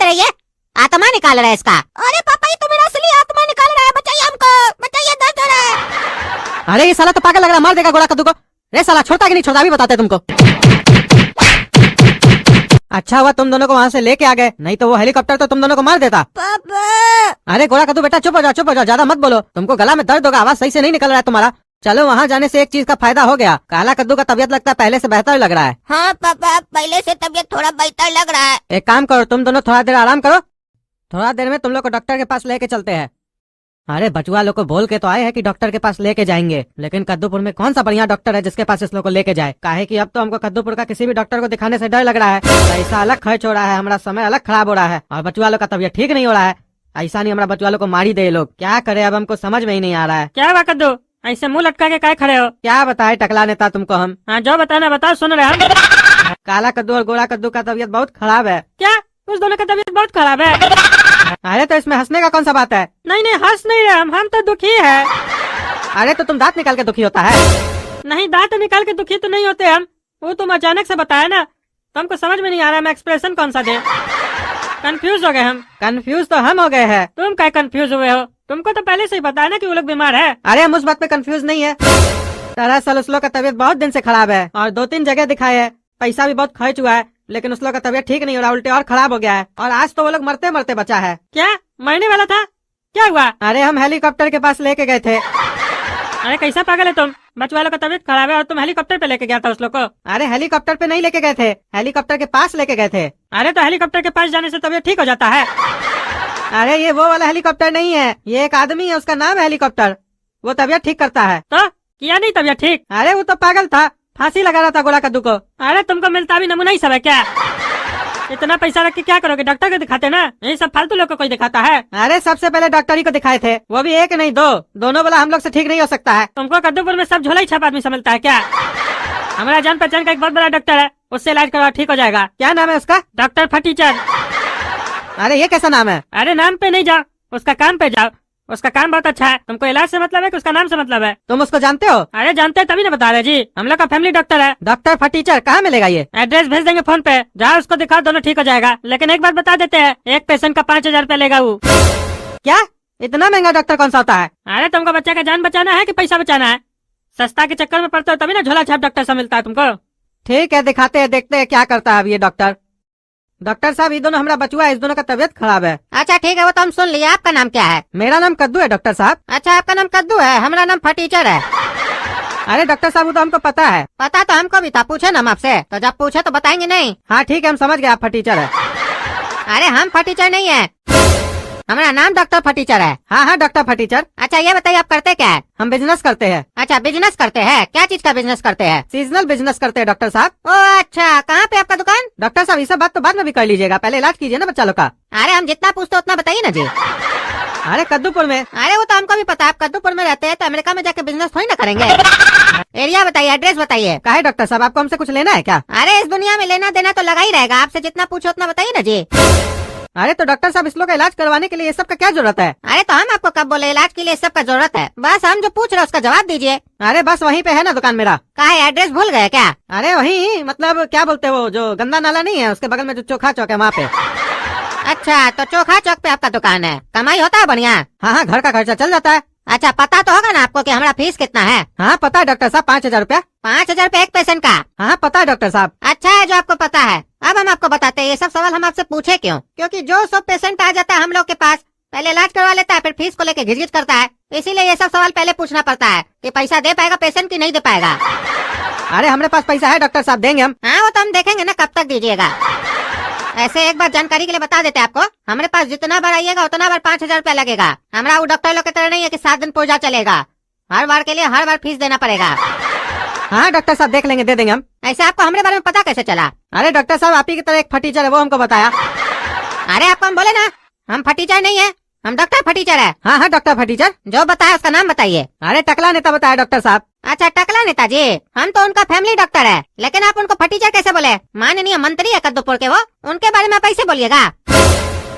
रहिए, आत्मा निकाल रहा है इसका। अरे पापा ये तो मेरा असली आत्मा निकाल रहा है, बचाइए हमको, बचाइए, दर्द हो रहा है। अरे ये साला तो पागल लग रहा है, मार देगा गोला कद्दू को। रे साला छोड़ता कि नहीं छोड़ता, अभी बताते तुमको। अच्छा हुआ तुम दोनों को वहाँ से लेके आ गए, नहीं तो वो हेलीकॉप्टर तो तुम दोनों को मार देता। पापा अरे गोला कद्दू बेटा चुप हो जाओ, ज्यादा मत बोलो, तुमको गला में दर्द होगा, आवाज सही से नहीं निकल रहा है तुम्हारा। चलो वहाँ जाने से एक चीज का फायदा हो गया, काला कद्दू का तबीयत लगता है पहले से बेहतर लग रहा है। हाँ पापा पहले से तबीयत थोड़ा बेहतर लग रहा है। एक काम करो, तुम दोनों थोड़ा देर आराम करो, थोड़ा देर में तुम लोग को डॉक्टर के पास लेके चलते हैं। अरे बचुआ लोग को बोल के तो आए हैं कि डॉक्टर के पास लेके जाएंगे, लेकिन कद्दूपुर में कौन सा बढ़िया डॉक्टर है जिसके पास इस लोग को लेके जाए? काहे कि अब तो हमको कद्दूपुर का किसी भी डॉक्टर को दिखाने से डर लग रहा है। पैसा अलग खर्च हो रहा है, हमारा समय अलग खराब हो रहा है, और बचुआ लोग का तबीयत ठीक नहीं हो रहा है। ऐसा नहीं हमारा बचुआ लोग को मार ही दे लोग, क्या करे अब हमको समझ में ही नहीं आ रहा है। क्या हुआ कद्दू, ऐसे मुंह लटका के काय खड़े हो? क्या बताए टकला नेता तुमको हम? हाँ जो बताना बताओ, सुन रहे हम। काला कद्दू और गोरा कद्दू का तबीयत बहुत खराब है। क्या उस दोनों का तबीयत बहुत खराब है? अरे तो इसमें हंसने का कौन सा बात है? नहीं नहीं हंस नहीं रहे हम तो दुखी है। अरे तो तुम दांत निकाल के दुखी होता है? नहीं दांत निकाल के दुखी तो नहीं होते हम, वो तुम अचानक से बताया ना, तो हमको समझ में नहीं आ रहा मैं एक्सप्रेशन कौन सा दे। कंफ्यूज हो गए हम। कंफ्यूज तो हम हो गए हैं। तुम क्या कंफ्यूज हुए हो? तुमको तो पहले से ही बताया ना कि वो लोग बीमार है। अरे हम उस बात पे कंफ्यूज नहीं है, दरअसल उस लोग का तबीयत बहुत दिन से खराब है और 2-3 जगह दिखाए है, पैसा भी बहुत खर्च हुआ है, लेकिन उस लोग का तबीयत ठीक नहीं हो रहा, उल्टे और खराब हो गया है, और आज तो वो लोग मरते मरते बचा है। क्या मरने वाला था? क्या हुआ? अरे हम हेलीकॉप्टर के पास लेके गए थे। अरे कैसा पागल है तुम, बच्चे वालों का तबीयत खराब है और तुम हेलीकॉप्टर पे लेके गया था उस लोग को? अरे हेलीकॉप्टर पे नहीं लेके गए थे, हेलीकॉप्टर के पास लेके गए थे। अरे तो हेलीकॉप्टर के पास जाने से तबीयत ठीक हो जाता है? अरे ये वो वाला हेलीकॉप्टर नहीं है, ये एक आदमी है, उसका नाम है हेलीकॉप्टर, वो तबीयत ठीक करता है। तो किया नहीं तबीयत ठीक? अरे वो तो पागल था, फांसी लगा रहा था गोला कद्दू को। अरे तुमको मिलता भी नमूना ही सब है क्या? इतना पैसा रख के क्या करोगे? डॉक्टर को दिखाते ना, यही सब फालतू लोग को कोई दिखाता है? अरे सबसे पहले डॉक्टर ही को दिखाए थे, वो भी एक नहीं 2, दोनों बोला हम लोग से ठीक नहीं हो सकता है। तुमको कद्दूपुर में सब झोला ही छाप आदमी से मिलता है क्या? हमारा जान पहचान का एक बहुत बड़ा डॉक्टर है, उससे इलाज करवा ठीक हो जाएगा। क्या नाम है उसका? डॉक्टर फटीचर। अरे ये कैसा नाम है? अरे नाम पे नहीं जाओ, उसका काम पे जाओ, उसका काम बहुत अच्छा है। तुमको इलाज से मतलब है कि उसका नाम से मतलब है? तुम उसको जानते हो? अरे जानते हैं तभी ना बता रहे जी, हम लोग का फैमिली डॉक्टर है। डॉक्टर फटीचर कहाँ मिलेगा ये? एड्रेस भेज देंगे फोन पे, जाओ उसको दिखाओ, दोनों ठीक हो जाएगा। लेकिन एक बात बता देते हैं, एक पेशेंट का 5,000 रुपया लेगा वो। क्या इतना महंगा डॉक्टर कौन सा होता है? अरे तुमको बच्चे का जान बचाना है कि पैसा बचाना है? सस्ता के चक्कर में पड़ते हो तभी ना झोला छाप डॉक्टर से मिलता है तुमको। ठीक है दिखाते हैं, देखते हैं क्या करता है अब ये डॉक्टर। डॉक्टर साहब ये दोनों हमारा बचुआ है, इस दोनों का तबीयत खराब है। अच्छा ठीक है वो तो हम सुन लिए, आपका नाम क्या है? मेरा नाम कद्दू है डॉक्टर साहब। अच्छा आपका नाम कद्दू है, हमारा नाम फटीचर है। अरे डॉक्टर साहब वो तो हमको पता है। पता तो हमको भी था, पूछे ना हम आपसे, तो जब पूछे तो बताएंगे नहीं। हाँ ठीक है हम समझ गए आप फटीचर है। अरे हम फटीचर नहीं है, हमारा नाम डॉक्टर फटीचर है। हाँ हाँ डॉक्टर फटीचर। अच्छा ये बताइए आप करते क्या है? हम बिजनेस करते हैं। अच्छा बिजनेस करते हैं, क्या चीज का बिजनेस करते हैं? सीजनल बिजनेस करते हैं डॉक्टर साहब। ओ अच्छा, कहाँ पे आपका दुकान? डॉक्टर साहब ये सब बात तो बाद में भी कर लीजिएगा, पहले इलाज कीजिए ना बच्चा लोग का। अरे हम जितना पूछते उतना बताइए ना जी। अरे कद्दूपुर में। अरे वो तो हमको भी पता है, आप कद्दूपुर में रहते हैं तो अमेरिका में जाके बिजनेस थोड़ी ना करेंगे। एरिया बताइए, एड्रेस बताइए। काहे डॉक्टर साहब आपको हमसे कुछ लेना है क्या? अरे इस दुनिया में लेना देना तो लगा ही रहेगा, आपसे जितना पूछो उतना बताइए ना जी। अरे तो डॉक्टर साहब इस लोग का इलाज करवाने के लिए ये सब का क्या जरूरत है? अरे तो हम आपको कब बोले इलाज के लिए सब का जरूरत है? बस हम जो पूछ रहे हैं उसका जवाब दीजिए। अरे बस वहीं पे है ना दुकान मेरा। कहा है, एड्रेस भूल गए क्या? अरे वही मतलब क्या बोलते हो, जो गंदा नाला नहीं है उसके बगल में जो चोखा चौक है वहाँ पे। अच्छा तो चोखा चौक पे आपका दुकान है, कमाई होता है बढ़िया? हाँ हाँ घर का खर्चा चल जाता है। अच्छा पता तो होगा ना आपको कि हमारा फीस कितना है? हाँ पता है डॉक्टर साहब, 5,000 रुपया। 5,000 रुपए एक पेशेंट का? हाँ पता है डॉक्टर साहब। अच्छा है जो आपको पता है। अब हम आपको बताते हैं, ये सब सवाल हम आपसे पूछे क्यों? क्योंकि जो सब पेशेंट आ जाता है हम लोग के पास पहले इलाज करवा लेता है, फिर फीस को लेके घिचघिच करता है। इसीलिए ये सब सवाल पहले पूछना पड़ता है कि पैसा दे पाएगा पेशेंट की नहीं दे पाएगा। अरे हमारे पास पैसा है डॉक्टर साहब, देंगे हम। हाँ वो तो हम देखेंगे ना कब तक दीजिएगा। ऐसे एक बार जानकारी के लिए बता देते हैं आपको, हमारे पास जितना बार आइएगा उतना बार 5,000 रुपया लगेगा। हमारा वो डॉक्टर लोग की तरह नहीं है कि 7 दिन पूजा चलेगा। हर बार के लिए हर बार फीस देना पड़ेगा। हाँ डॉक्टर साहब देख लेंगे, दे देंगे हम। ऐसे आपको हमारे बारे में पता कैसे चला? अरे डॉक्टर साहब आप ही की तरह एक फटीचर है, वो हमको बताया। अरे आपको हम बोले ना हम फटीचर नहीं है, हम डॉक्टर फटीचर है। हाँ हाँ डॉक्टर फटीचर। जो बताया उसका नाम बताइए। अरे टकला नेता बताया डॉक्टर साहब। अच्छा टकला नेताजी, हम तो उनका फैमिली डॉक्टर है, लेकिन आप उनको फटीचर कैसे बोले? माननीय मंत्री है कद्दूपुर के, वो उनके बारे में आप ऐसे बोलिएगा?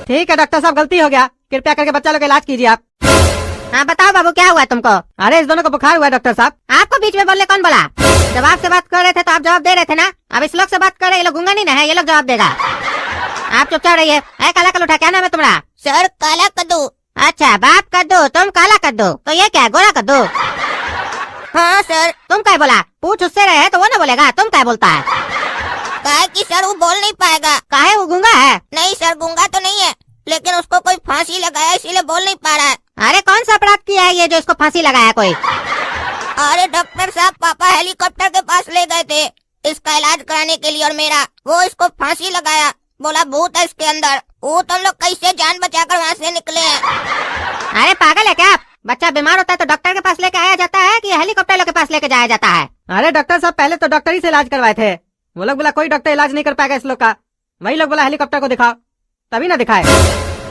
ठीक है डॉक्टर साहब, गलती हो गया, कृपया करके बच्चा लोग का इलाज कीजिए आप। हाँ बताओ बाबू क्या हुआ तुमको? अरे इस दोनों को बुखार हुआ है डॉक्टर साहब। आपको बीच में बोलने कौन बोला? जब आपसे बात कर रहे थे तो आप जवाब दे रहे थे ना। अब इस लोग से बात कर रहे, ये लोग गूंगा नहीं ना है, ये लोग जवाब देगा। आप चुपचाप रहिए। काला कलूठा, क्या नाम है तुम्हारा? सर काला कद्दू। अच्छा बाप कद्दू, तुम काला कद्दू, तो ये क्या गोरा कद्दू? हाँ सर। तुम क्या बोला? पूछ उससे रहे तो वो ना बोलेगा, तुम क्या बोलता है? कहा कि सर वो बोल नहीं पाएगा। काहे वो गूंगा है? नहीं सर गूंगा तो नहीं है, लेकिन उसको कोई फांसी लगाया इसीलिए बोल नहीं पा रहा है। अरे कौन सा अपराध किया है ये जो इसको फांसी लगाया कोई? अरे डॉक्टर साहब पापा हेलीकॉप्टर के पास ले गए थे इसका इलाज कराने के लिए, और वो इसको फांसी लगाया, बोला भूत है इसके अंदर। वो तो हम लोग कैसे जान बचाकर वहाँ से निकले हैं। अरे पागल है क्या आप? बच्चा बीमार होता है तो डॉक्टर के पास लेके आया जाता है कि हेलीकॉप्टर के पास लेके जाया जाता है? अरे डॉक्टर साहब पहले तो डॉक्टर ही से इलाज करवाए थे, वो लोग बोला कोई डॉक्टर इलाज नहीं कर पाएगा इस लोग का, वही लोग बोला हेलीकॉप्टर को दिखाओ, तभी ना दिखाए।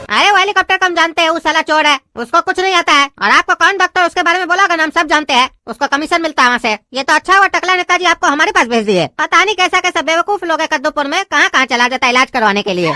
अरे वो हेलीकॉप्टर का हम जानते हैं, वो साला चोर है, उसको कुछ नहीं आता है। और आपको कौन डॉक्टर उसके बारे में बोला होगा? हम सब जानते हैं, उसको कमीशन मिलता है वहाँ से। ये तो अच्छा हुआ टकला नेताजी आपको हमारे पास भेज दिए। पता नहीं कैसा कैसा बेवकूफ लोग है कद्दूपुर में, कहाँ कहाँ चला जाता है इलाज करवाने के लिए।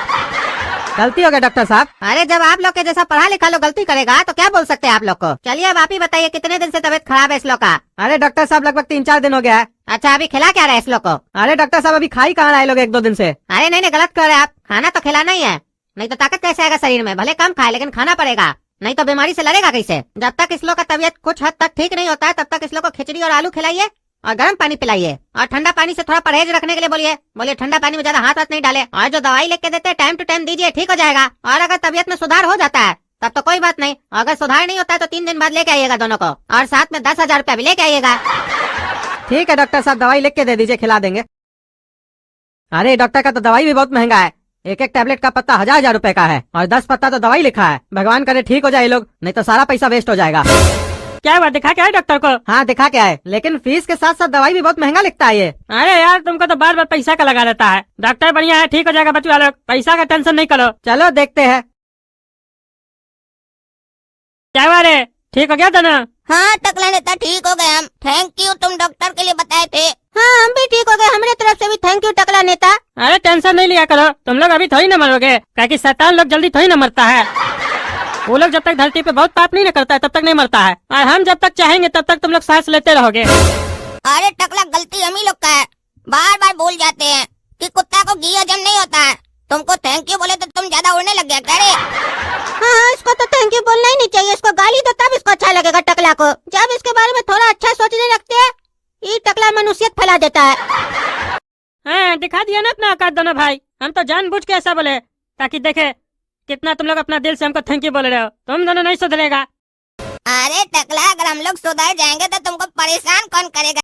गलती हो गया डॉक्टर साहब। अरे जब आप लोग के जैसा पढ़ा लिखा लोग गलती करेगा तो क्या बोल सकते हैं आप लोग को? चलिए अब आप ही बताइए कितने दिन से तबीयत खराब है इस लोग का? अरे डॉक्टर साहब लगभग 3-4 दिन हो गया है। अच्छा अभी खिला क्या रहे इस लोग को? अरे डॉक्टर साहब अभी खा ही कहाँ रहे लोग 1-2 दिन से। अरे नहीं गलत कर रहे हैं आप, खाना तो खिलाना ही है, नहीं तो ताकत कैसे आएगा शरीर में? भले कम खाए लेकिन खाना पड़ेगा, नहीं तो बीमारी से लड़ेगा कैसे? जब तक इस लोग का तबीयत कुछ हद तक ठीक नहीं होता है तब तक इस लोग को खिचड़ी और आलू खिलाइए और गर्म पानी पिलाइए, और ठंडा पानी से थोड़ा परहेज रखने के लिए बोलिए ठंडा पानी में ज्यादा हाथ नहीं डाले, और जो दवाई लेके देते हैं टाइम टू टाइम दीजिए, ठीक हो जाएगा। और अगर तबीयत में सुधार हो जाता है तब तो कोई बात नहीं, अगर सुधार नहीं होता है तो 3 दिन बाद लेके आइएगा दोनों को, और साथ में 10,000 रुपया भी लेके आइएगा। ठीक है डॉक्टर साहब, दवाई लिख के दे दीजिए, खिला देंगे। अरे डॉक्टर का तो दवाई भी बहुत महंगा है, एक टैबलेट का पत्ता 1000 रुपए का है, और 10 पत्ता तो दवाई लिखा है। भगवान करे ठीक हो जाए लोग, नहीं तो सारा पैसा वेस्ट हो जाएगा। क्या हुआ, दिखा क्या है डॉक्टर को? हाँ दिखा क्या है, लेकिन फीस के साथ साथ दवाई भी बहुत महंगा लिखता है ये। अरे यार तुमको तो बार बार पैसा का लगा रहता है। डॉक्टर बढ़िया है, ठीक हो जाएगा बच्चों वालों, पैसा का टेंशन नहीं करो। चलो देखते हैं। क्या हुआ रे, ठीक हो गया दोनों? हाँ टकला नेता ठीक हो गए हम, थैंक यू तुम डॉक्टर के लिए बताए थे। हाँ हम भी ठीक हो गए, हमारे तरफ से भी थैंक यू टकला नेता। अरे टेंशन नहीं लिया करो, तुम लोग अभी थोड़ी न मरोगे, क्योंकि शैतान लोग जल्दी थोड़ी न मरता है। वो लोग जब तक धरती पे बहुत पाप नहीं न करता है तब तक नहीं मरता है, और हम जब तक चाहेंगे तब तक तुम लोग सांस लेते रहोगे। अरे टकला गलती हम ही लोग का है, बार बार भूल जाते हैं कि कुत्ता को घी हजम नहीं होता है। तुमको थैंक यू बोले तो तुम ज्यादा उड़ने लग गया क्या रे? हाँ इसको तो थैंक यू बोलना ही नहीं चाहिए, इसको गाली दो तब इसको अच्छा लगेगा टकला को। जब इसके बारे में थोड़ा अच्छा सोचने लगते हैं ये टकला मनुष्यत फैला देता है। हाँ दिखा दिया ना अपना औकात दोनों भाई, हम तो जानबूझ के ऐसा बोले ताकि देखे कितना तुम लोग अपना दिल से हमको थैंक यू बोल रहे हो। तुम दोनों नहीं सुधरेगा। अरे टकला अगर हम लोग सुधर जाएंगे तो तुमको परेशान कौन करेगा?